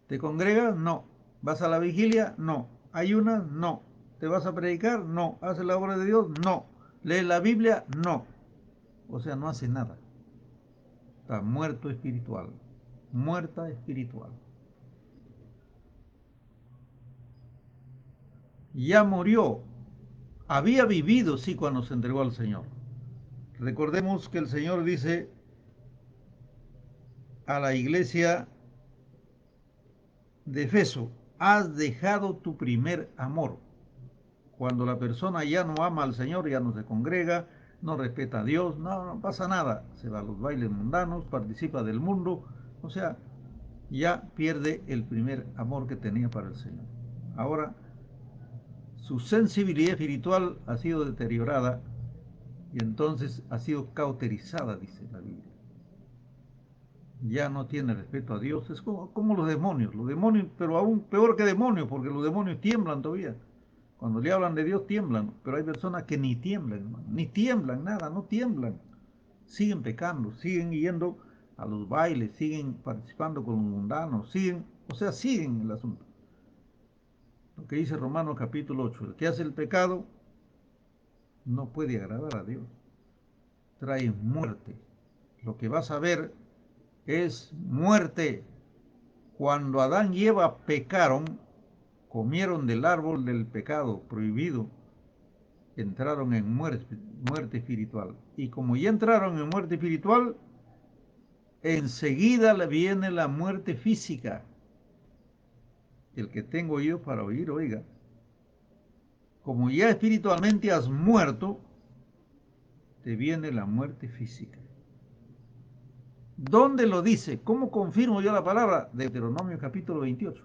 ¿Te congregas? No. ¿Vas a la vigilia? No. ¿Ayunas? No. ¿Te vas a predicar? No. ¿Haces la obra de Dios? No. ¿Lees la Biblia? No. O sea, no hace nada. Está muerto espiritual. Muerta espiritual. Ya murió. Había vivido, sí, cuando se entregó al Señor. Recordemos que el Señor dice a la iglesia de Efeso, has dejado tu primer amor. Cuando la persona ya no ama al Señor, ya no se congrega, no respeta a Dios, no pasa nada. Se va a los bailes mundanos, participa del mundo, o sea, ya pierde el primer amor que tenía para el Señor. Ahora, su sensibilidad espiritual ha sido deteriorada y entonces ha sido cauterizada, dice la Biblia. Ya no tiene respeto a Dios. Es como los demonios, pero aún peor que demonios, porque los demonios tiemblan todavía. Cuando le hablan de Dios tiemblan, pero hay personas que ni tiemblan, hermano, ni tiemblan, nada, no tiemblan. Siguen pecando, siguen yendo a los bailes, siguen participando con los mundanos, siguen el asunto. Lo que dice Romanos capítulo 8, el que hace el pecado no puede agradar a Dios. Trae muerte. Lo que vas a ver es muerte. Cuando Adán y Eva pecaron, comieron del árbol del pecado prohibido, entraron en muerte espiritual. Y como ya entraron en muerte espiritual, enseguida le viene la muerte física. El que tengo oído para oír, oiga. Como ya espiritualmente has muerto, te viene la muerte física. ¿Dónde lo dice? ¿Cómo confirmo yo la palabra? Deuteronomio capítulo 28.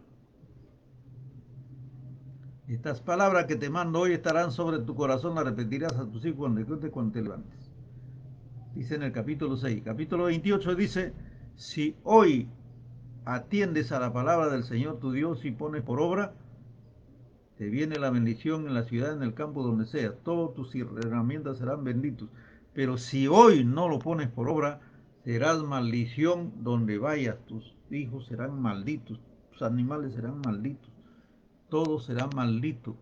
Estas palabras que te mando hoy estarán sobre tu corazón, las repetirás a tus hijos cuando te levantes. Dice en el capítulo 6. Capítulo 28 dice, si hoy atiendes a la palabra del Señor tu Dios y pones por obra, te viene la bendición en la ciudad, en el campo, donde sea. Todos tus herramientas serán benditos. Pero si hoy no lo pones por obra, serás maldición donde vayas. Tus hijos serán malditos, tus animales serán malditos, todos serán malditos.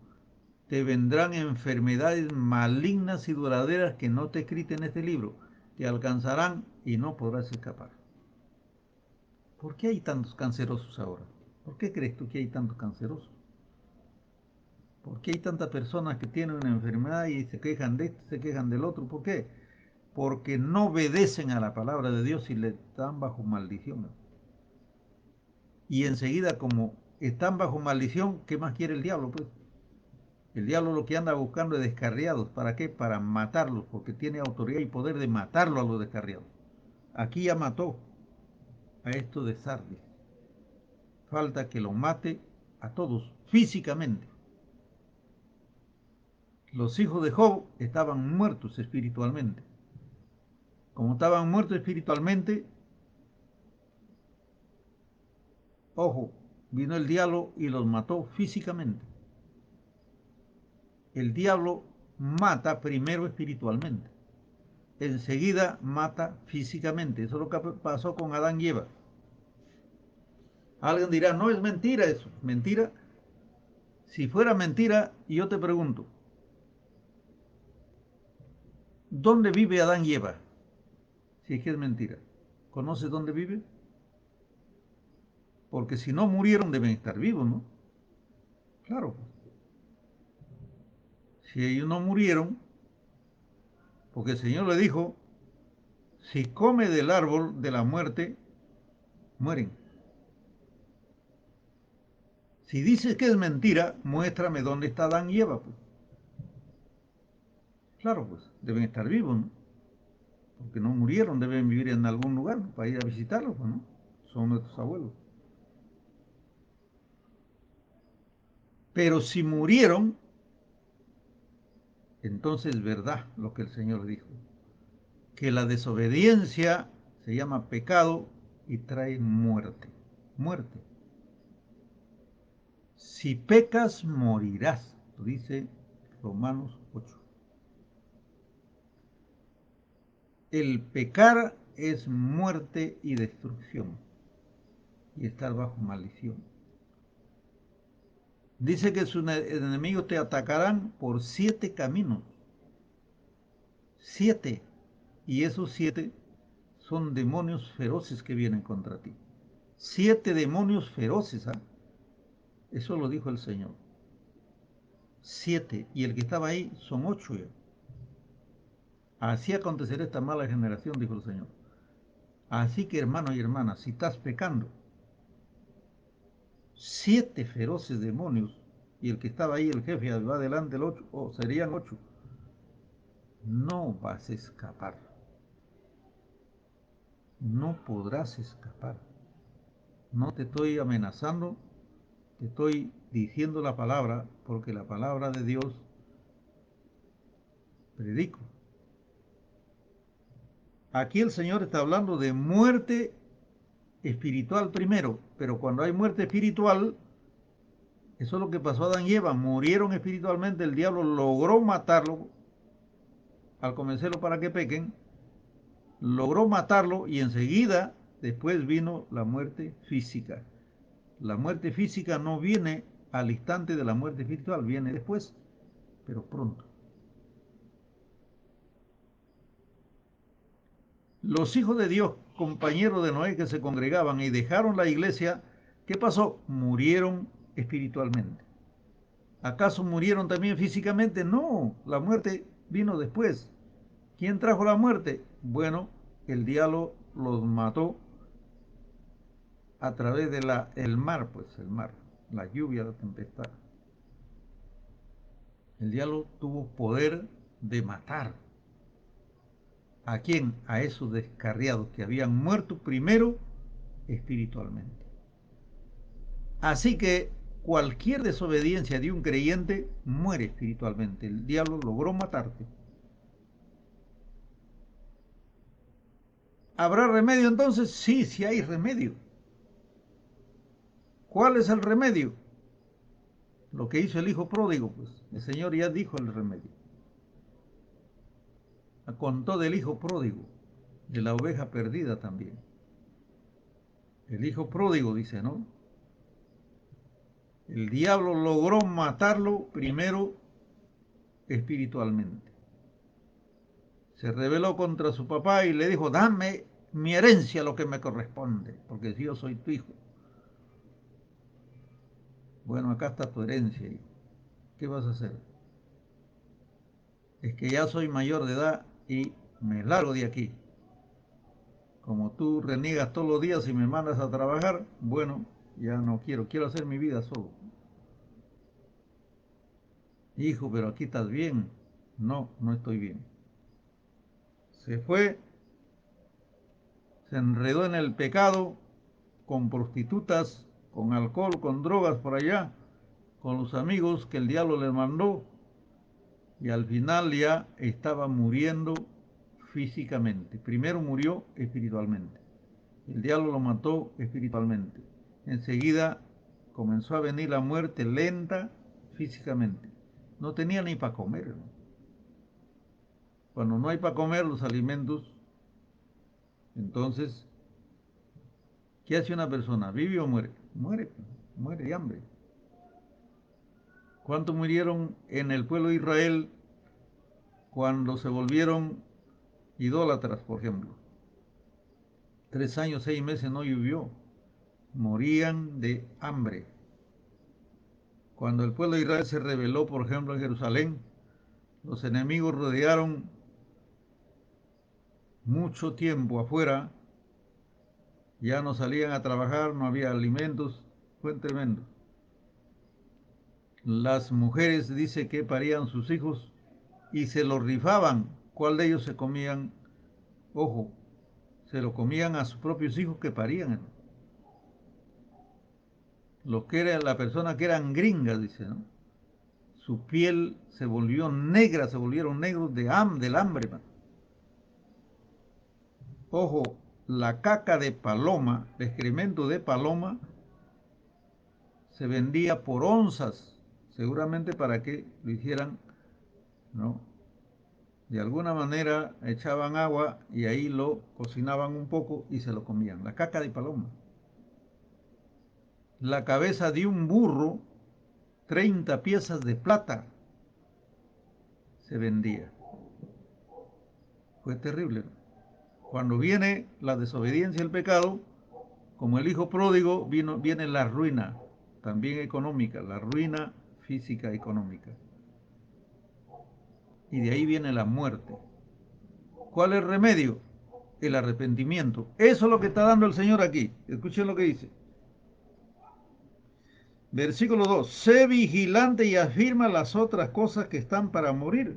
Te vendrán enfermedades malignas y duraderas que no te escritas en este libro. Te alcanzarán y no podrás escapar. ¿Por qué hay tantos cancerosos ahora? ¿Por qué crees tú que hay tantos cancerosos? ¿Por qué hay tantas personas que tienen una enfermedad y se quejan de esto, se quejan del otro? ¿Por qué? Porque no obedecen a la palabra de Dios y le están bajo maldición. Y enseguida, como están bajo maldición, ¿qué más quiere el diablo? Pues el diablo lo que anda buscando es descarriados. ¿Para qué? Para matarlos, porque tiene autoridad y poder de matarlo a los descarriados. Aquí ya mató a esto de Sardis. Falta que lo mate a todos físicamente. Los hijos de Job estaban muertos espiritualmente. Como estaban muertos espiritualmente, ojo, vino el diablo y los mató físicamente. El diablo mata primero espiritualmente, enseguida mata físicamente. Eso es lo que pasó con Adán y Eva. Alguien dirá, no es mentira eso. Mentira. Si fuera mentira, yo te pregunto, ¿dónde vive Adán y Eva? Si es que es mentira. ¿Conoces dónde vive? Porque si no murieron deben estar vivos, ¿no? Claro. Si ellos no murieron, porque el Señor le dijo, si come del árbol de la muerte, mueren. Si dices que es mentira, muéstrame dónde está Adán y Eva. Pues. Claro, pues deben estar vivos, ¿no? Porque no murieron, deben vivir en algún lugar, ¿no? Para ir a visitarlos, pues, ¿no? Son nuestros abuelos. Pero si murieron, entonces es verdad lo que el Señor dijo, que la desobediencia se llama pecado y trae muerte. Muerte. Si pecas, morirás, dice Romanos 8. El pecar es muerte y destrucción y estar bajo maldición. Dice que sus enemigos te atacarán por 7 caminos. 7. Y esos 7 son demonios feroces que vienen contra ti. 7 demonios feroces, ¿ah? Eso lo dijo el Señor. 7. Y el que estaba ahí son 8 ya. Así acontecerá esta mala generación, dijo el Señor. Así que, hermano y hermana, si estás pecando, 7 feroces demonios, y el que estaba ahí, el jefe, va adelante el 8, o serían 8, no vas a escapar. No podrás escapar. No te estoy amenazando, te estoy diciendo la palabra, porque la palabra de Dios predico. Aquí el Señor está hablando de muerte espiritual primero, pero cuando hay muerte espiritual, eso es lo que pasó a Adán y Eva, murieron espiritualmente, el diablo logró matarlo al convencerlo para que pequen, logró matarlo y enseguida después vino la muerte física. La muerte física no viene al instante de la muerte espiritual, viene después, pero pronto. Los hijos de Dios, compañeros de Noé que se congregaban y dejaron la iglesia, ¿qué pasó? Murieron espiritualmente. ¿Acaso murieron también físicamente? No, la muerte vino después. ¿Quién trajo la muerte? Bueno, el diablo los mató a través de el mar, pues el mar, la lluvia, la tempestad. El diablo tuvo poder de matar. ¿A quién? A esos descarriados que habían muerto primero espiritualmente. Así que cualquier desobediencia de un creyente muere espiritualmente. El diablo logró matarte. ¿Habrá remedio entonces? Sí, sí hay remedio. ¿Cuál es el remedio? Lo que hizo el hijo pródigo, pues el Señor ya dijo el remedio. Contó del hijo pródigo, de la oveja perdida también. El hijo pródigo dice, ¿no? El diablo logró matarlo primero espiritualmente. Se rebeló contra su papá y le dijo, dame mi herencia, lo que me corresponde, porque si yo soy tu hijo. Bueno, acá está tu herencia, hijo. ¿Qué vas a hacer? Es que ya soy mayor de edad y me largo de aquí. Como tú reniegas todos los días y me mandas a trabajar, bueno, ya no quiero hacer mi vida solo. Hijo, pero aquí estás bien. No, no estoy bien. Se fue, se enredó en el pecado, con prostitutas, con alcohol, con drogas por allá, con los amigos que el diablo le mandó, y al final ya estaba muriendo físicamente. Primero murió espiritualmente. El diablo lo mató espiritualmente. Enseguida comenzó a venir la muerte lenta físicamente. No tenía ni para comer, ¿no? Cuando no hay para comer los alimentos, entonces, ¿qué hace una persona? ¿Vive o muere? Muere, muere de hambre. ¿Cuántos murieron en el pueblo de Israel cuando se volvieron idólatras, por ejemplo? 3 años, 6 meses no llovió. Morían de hambre. Cuando el pueblo de Israel se rebeló, por ejemplo, en Jerusalén, los enemigos rodearon mucho tiempo afuera, ya no salían a trabajar, no había alimentos, fue tremendo. Las mujeres dice que parían sus hijos y se los rifaban. ¿Cuál de ellos se comían? Ojo, se lo comían a sus propios hijos que parían. Los que eran, la persona que eran gringas, dice, ¿no? Su piel se volvió negra, se volvieron negros del hambre, man. Ojo, la caca de paloma, el excremento de paloma, se vendía por onzas, seguramente para que lo hicieran, ¿no? De alguna manera echaban agua y ahí lo cocinaban un poco y se lo comían. La caca de paloma. La cabeza de un burro, 30 piezas de plata se vendía. Fue terrible, ¿no? Cuando viene la desobediencia y el pecado, como el hijo pródigo, viene la ruina, también económica, la ruina física económica. Y de ahí viene la muerte. ¿Cuál es el remedio? El arrepentimiento. Eso es lo que está dando el Señor aquí. Escuchen lo que dice. Versículo 2. Sé vigilante y afirma las otras cosas que están para morir,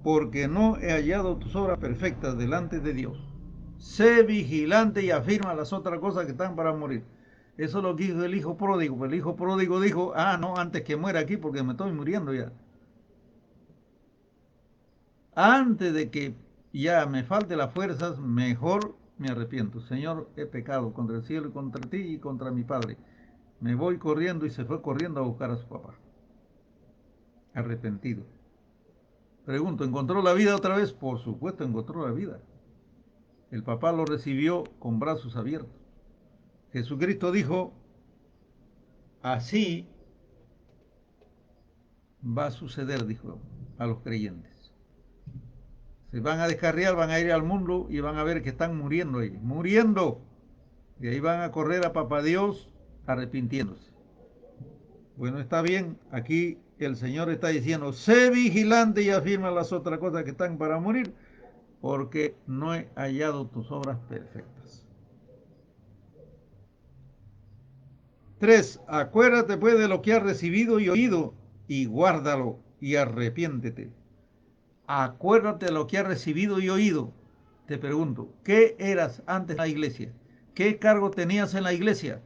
porque no he hallado tus obras perfectas delante de Dios. Sé vigilante y afirma las otras cosas que están para morir. Eso es lo que dijo el hijo pródigo. El hijo pródigo dijo, no, antes que muera aquí porque me estoy muriendo ya. Antes de que ya me falte las fuerzas, mejor me arrepiento. Señor, he pecado contra el cielo y contra ti y contra mi padre. Me voy corriendo y se fue corriendo a buscar a su papá. Arrepentido. Pregunto, ¿encontró la vida otra vez? Por supuesto, encontró la vida. El papá lo recibió con brazos abiertos. Jesucristo dijo, así va a suceder, dijo a los creyentes. Se van a descarriar, van a ir al mundo y van a ver que están muriendo ellos, muriendo. Y ahí van a correr a papá Dios arrepintiéndose. Bueno, está bien, aquí el Señor está diciendo, sé vigilante y afirma las otras cosas que están para morir, porque no he hallado tus obras perfectas. 3. Acuérdate pues de lo que has recibido y oído, y guárdalo y arrepiéntete. Acuérdate de lo que has recibido y oído. Te pregunto, ¿qué eras antes en la iglesia? ¿Qué cargo tenías en la iglesia?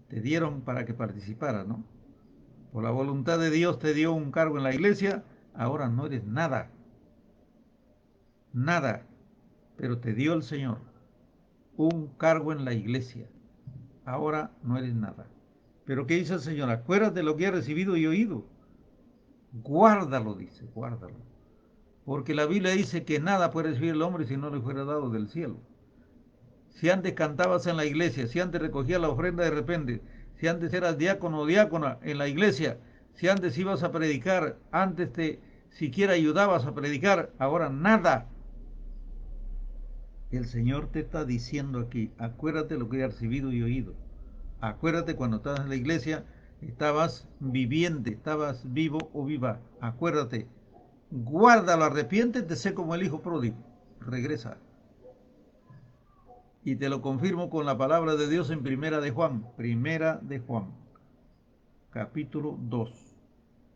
Te dieron para que participaras, ¿no? Por la voluntad de Dios te dio un cargo en la iglesia, ahora no eres nada, nada, pero te dio el Señor un cargo en la iglesia, ahora no eres nada. Pero ¿qué dice el Señor? Acuérdate de lo que has recibido y oído, guárdalo, dice, guárdalo. Porque la Biblia dice que nada puede recibir el hombre si no le fuera dado del cielo. Si antes cantabas en la iglesia, si antes recogías la ofrenda de repente, si antes eras diácono o diácona en la iglesia, si antes ibas a predicar, antes te siquiera ayudabas a predicar, ahora nada. El Señor te está diciendo aquí, acuérdate lo que has recibido y oído. Acuérdate cuando estabas en la iglesia, estabas viviente, estabas vivo o viva. Acuérdate, guárdalo, arrepiéntete, sé como el hijo pródigo. Regresa. Y te lo confirmo con la palabra de Dios en Primera de Juan, capítulo 2.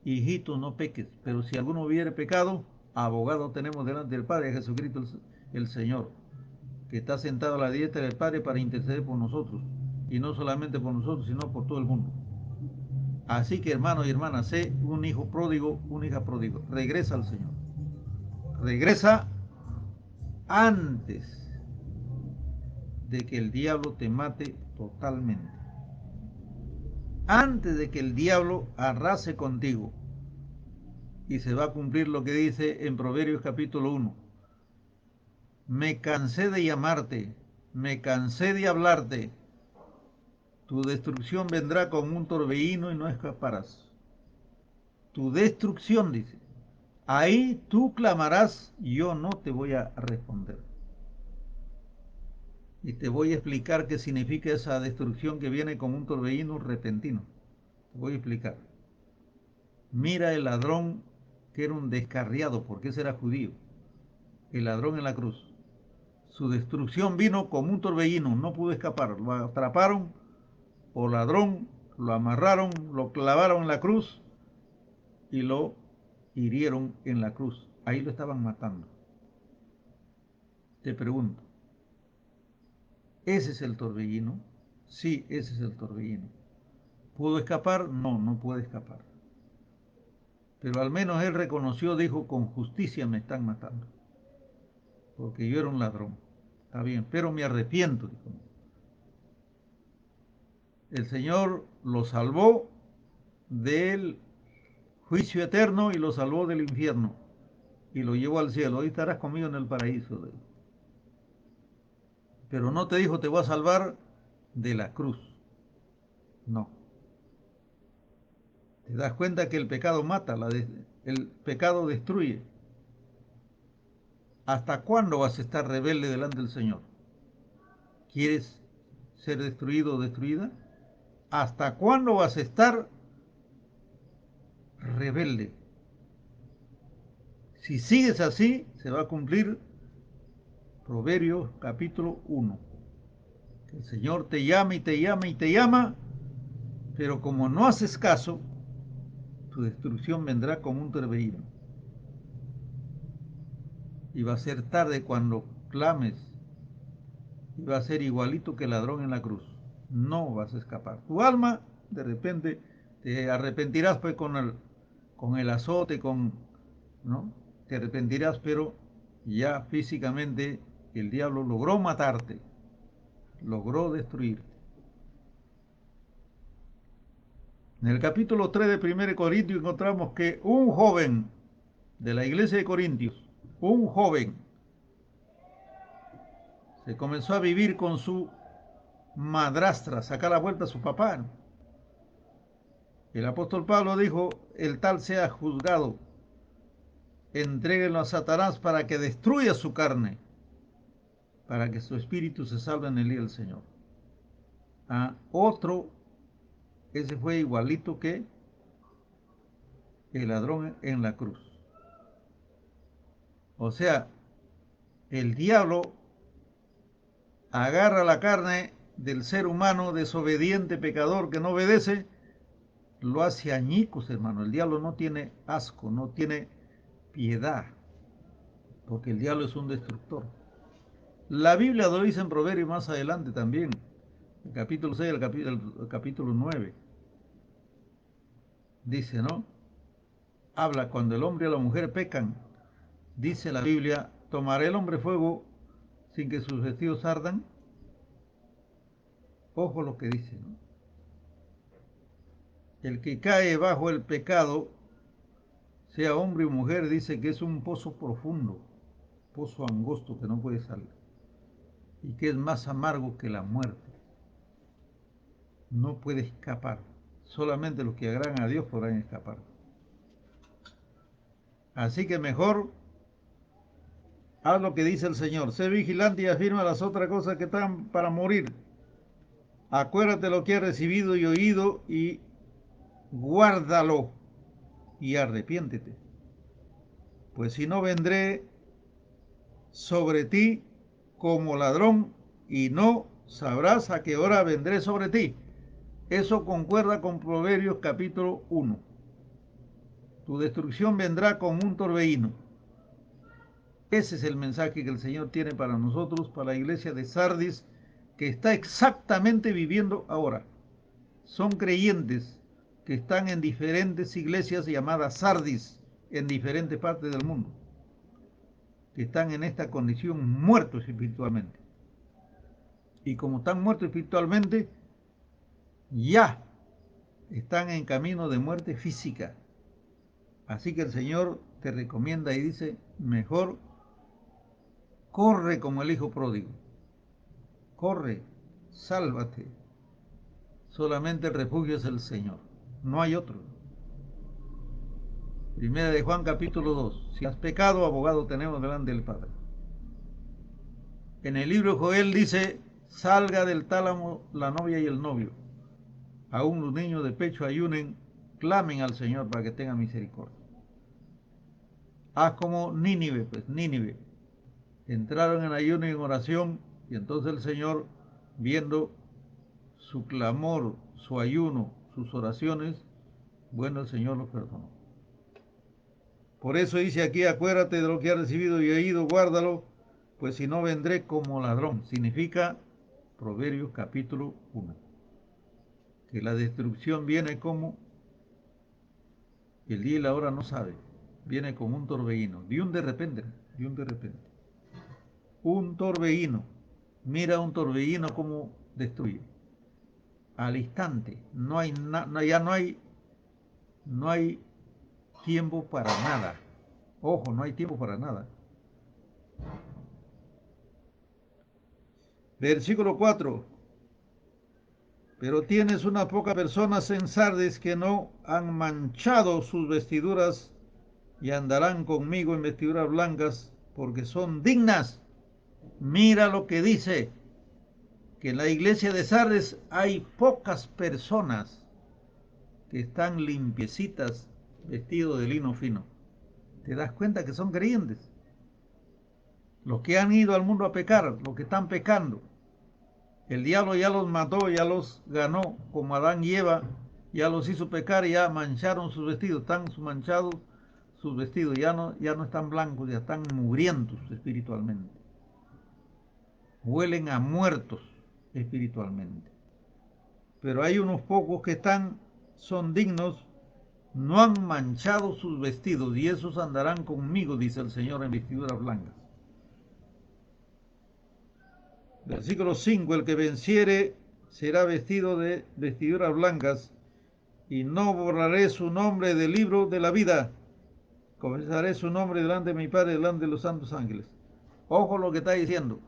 Hijito, no peques, pero si alguno hubiere pecado, abogado tenemos delante del Padre, Jesucristo el Señor, que está sentado a la diestra del Padre para interceder por nosotros, y no solamente por nosotros, sino por todo el mundo. Así que hermano y hermana, sé un hijo pródigo, una hija pródigo, regresa al Señor. Regresa antes de que el diablo te mate totalmente. Antes de que el diablo arrase contigo. Y se va a cumplir lo que dice en Proverbios capítulo 1. Me cansé de llamarte, me cansé de hablarte. Tu destrucción vendrá como un torbellino y no escaparás. Tu destrucción, dice. Ahí tú clamarás y yo no te voy a responder. Y te voy a explicar qué significa esa destrucción que viene como un torbellino repentino. Te voy a explicar. Mira el ladrón que era un descarriado, porque ese era judío. El ladrón en la cruz. Su destrucción vino como un torbellino, no pudo escapar. Lo atraparon por ladrón, lo amarraron, lo clavaron en la cruz y lo hirieron en la cruz. Ahí lo estaban matando. Te pregunto, ¿ese es el torbellino? Sí, ese es el torbellino. ¿Pudo escapar? No, no puede escapar. Pero al menos él reconoció, dijo, con justicia me están matando. Porque yo era un ladrón. Está bien, pero me arrepiento, dijo. El Señor lo salvó del juicio eterno y lo salvó del infierno. y lo llevó al cielo. Hoy estarás conmigo en el paraíso. Pero no te dijo, te voy a salvar de la cruz. No. Te das cuenta que el pecado mata, el pecado destruye. ¿Hasta cuándo vas a estar rebelde delante del Señor? ¿Quieres ser destruido o destruida? ¿Hasta cuándo vas a estar rebelde? Si sigues así, se va a cumplir Proverbios capítulo 1. El Señor te llama y te llama y te llama, pero como no haces caso, tu destrucción vendrá como un torbellino. Y va a ser tarde cuando clames, y va a ser igualito que el ladrón en la cruz. No vas a escapar. Tu alma, de repente, te arrepentirás pues con el azote, ¿no? Te arrepentirás, pero ya físicamente el diablo logró matarte, logró destruirte. En el capítulo 3 de 1 Corintios encontramos que un joven de la iglesia de Corintios, un joven, se comenzó a vivir con su madrastra, sacar la vuelta a su papá. El apóstol Pablo dijo, el tal sea juzgado, entréguenlo a Satanás para que destruya su carne, para que su espíritu se salve en el día del Señor. A otro, ese fue igualito que el ladrón en la cruz. O sea, el diablo agarra la carne del ser humano desobediente, pecador, que no obedece, lo hace añicos, hermano. El diablo no tiene asco, no tiene piedad, porque el diablo es un destructor. La Biblia lo dice en Proverbios más adelante también, el capítulo 6, el capítulo 9. Dice, ¿no? Habla cuando el hombre y la mujer pecan. Dice la Biblia, ¿tomará el hombre fuego sin que sus vestidos ardan? Ojo lo que dice, ¿no? El que cae bajo el pecado, sea hombre o mujer, dice que es un pozo profundo, pozo angosto que no puede salir, y que es más amargo que la muerte. No puede escapar. Solamente los que agradan a Dios podrán escapar. Así que mejor haz lo que dice el Señor. Sé vigilante y afirma las otras cosas que están para morir. Acuérdate lo que has recibido y oído y guárdalo y arrepiéntete. Pues si no, vendré sobre ti como ladrón y no sabrás a qué hora vendré sobre ti. Eso concuerda con Proverbios capítulo 1. Tu destrucción vendrá como un torbellino. Ese es el mensaje que el Señor tiene para nosotros, para la iglesia de Sardis, que está exactamente viviendo ahora. Son creyentes que están en diferentes iglesias llamadas Sardis, en diferentes partes del mundo, que están en esta condición muertos espiritualmente. Y como están muertos espiritualmente, ya están en camino de muerte física. Así que el Señor te recomienda y dice, mejor corre como el hijo pródigo. Corre, sálvate. Solamente el refugio es el Señor. No hay otro. Primera de Juan capítulo 2. Si has pecado, abogado tenemos delante del Padre. En el libro de Joel dice, salga del tálamo la novia y el novio. Aún los niños de pecho ayunen, clamen al Señor para que tenga misericordia. Haz como Nínive, pues Nínive. Entraron en ayuno y en oración, y entonces el Señor, viendo su clamor, su ayuno, sus oraciones, bueno, el Señor los perdonó. Por eso dice aquí, acuérdate de lo que has recibido y oído, guárdalo, pues si no vendré como ladrón. Significa Proverbios capítulo 1. Que la destrucción viene como el día y la hora no sabe. Viene como un torbellino, de un de repente, de un de repente. Un torbellino. Mira un torbellino como destruye. Al instante. Ya no hay tiempo para nada. Ojo, no hay tiempo para nada. Versículo 4. Pero tienes unas pocas personas en Sardes que no han manchado sus vestiduras y andarán conmigo en vestiduras blancas porque son dignas. Mira lo que dice, que en la iglesia de Sardes hay pocas personas que están limpiecitas, vestidos de lino fino. ¿Te das cuenta que son creyentes? Los que han ido al mundo a pecar, los que están pecando. El diablo ya los mató, ya los ganó, como Adán y Eva, ya los hizo pecar y ya mancharon sus vestidos, están manchados sus vestidos, ya no están blancos, ya están mugrientos espiritualmente. Huelen a muertos espiritualmente. Pero hay unos pocos que son dignos, no han manchado sus vestidos y esos andarán conmigo, dice el Señor, en vestiduras blancas. Versículo 5, el que venciere será vestido de vestiduras blancas y no borraré su nombre del libro de la vida. Confesaré su nombre delante de mi Padre, delante de los santos ángeles. Ojo lo que está diciendo.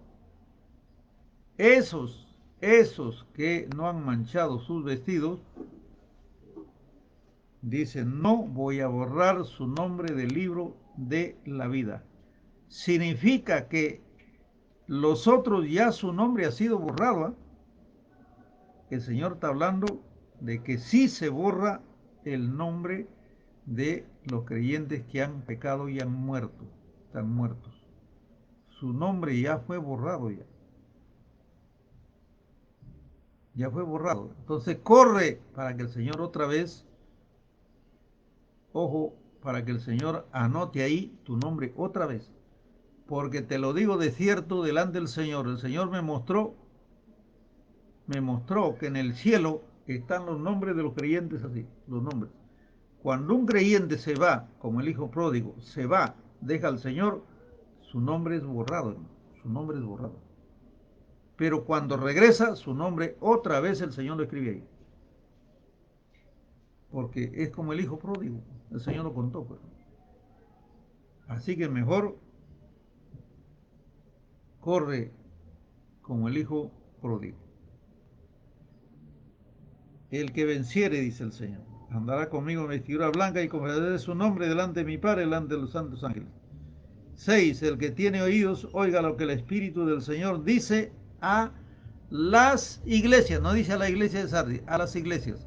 Esos que no han manchado sus vestidos, dice, no voy a borrar su nombre del libro de la vida. Significa que los otros ya su nombre ha sido borrado. ¿Eh? El Señor está hablando de que sí se borra el nombre de los creyentes que han pecado y han muerto, están muertos. Su nombre ya fue borrado ya fue borrado. Entonces corre para que el Señor otra vez, ojo, para que el Señor anote ahí tu nombre otra vez. Porque te lo digo de cierto delante del Señor. El Señor me mostró que en el cielo están los nombres de los creyentes así, los nombres. Cuando un creyente se va, como el hijo pródigo, se va, deja al Señor, su nombre es borrado, hermano, su nombre es borrado. Pero cuando regresa, su nombre otra vez el Señor lo escribe ahí. Porque es como el hijo pródigo, el Señor lo contó. Pues. Así que mejor corre como el hijo pródigo. El que venciere, dice el Señor, andará conmigo en vestidura blanca y confesaré su nombre delante de mi Padre, delante de los santos ángeles. 6. El que tiene oídos, oiga lo que el Espíritu del Señor dice a las iglesias. No dice a la iglesia de Sardis, a las iglesias.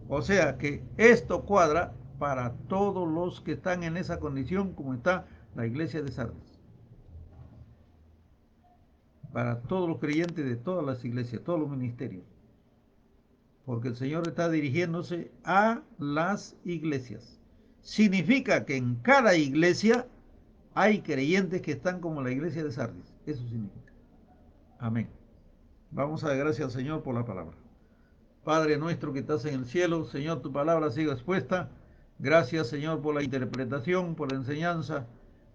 O sea que esto cuadra para todos los que están en esa condición como está la iglesia de Sardis. Para todos los creyentes de todas las iglesias, todos los ministerios. Porque el Señor está dirigiéndose a las iglesias. Significa que en cada iglesia hay creyentes que están como la iglesia de Sardis. Eso significa. Amén. Vamos a dar gracias al Señor por la palabra. Padre nuestro que estás en el cielo, Señor, tu palabra siga expuesta. Gracias, Señor, por la interpretación, por la enseñanza.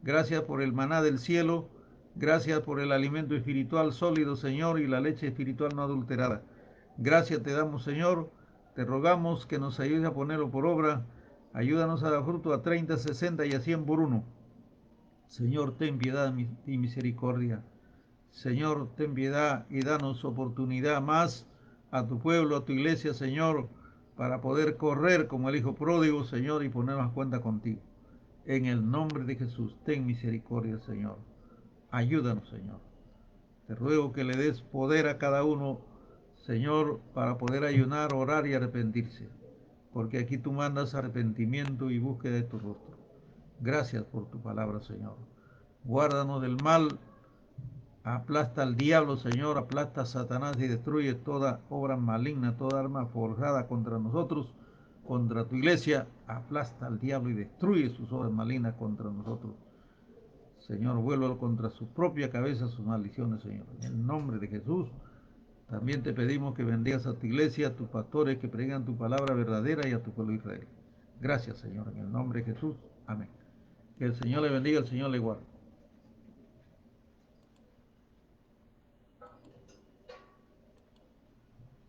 Gracias por el maná del cielo. Gracias por el alimento espiritual sólido, Señor, y la leche espiritual no adulterada. Gracias te damos, Señor. Te rogamos que nos ayudes a ponerlo por obra. Ayúdanos a dar fruto a 30, 60 y a 100 por uno. Señor, ten piedad y misericordia. Señor, ten piedad y danos oportunidad más a tu pueblo, a tu iglesia, Señor, para poder correr como el hijo pródigo, Señor, y ponernos cuenta contigo. En el nombre de Jesús, ten misericordia, Señor. Ayúdanos, Señor. Te ruego que le des poder a cada uno, Señor, para poder ayunar, orar y arrepentirse. Porque aquí tú mandas arrepentimiento y búsqueda de tu rostro. Gracias por tu palabra, Señor. Guárdanos del mal. Aplasta al diablo, Señor, aplasta a Satanás y destruye toda obra maligna, toda arma forjada contra nosotros, contra tu iglesia. Aplasta al diablo y destruye sus obras malignas contra nosotros. Señor, vuélvelo contra su propia cabeza, sus maldiciones, Señor. En el nombre de Jesús, también te pedimos que bendigas a tu iglesia, a tus pastores que predigan tu palabra verdadera y a tu pueblo Israel. Gracias, Señor, en el nombre de Jesús. Amén. Que el Señor le bendiga, el Señor le guarde.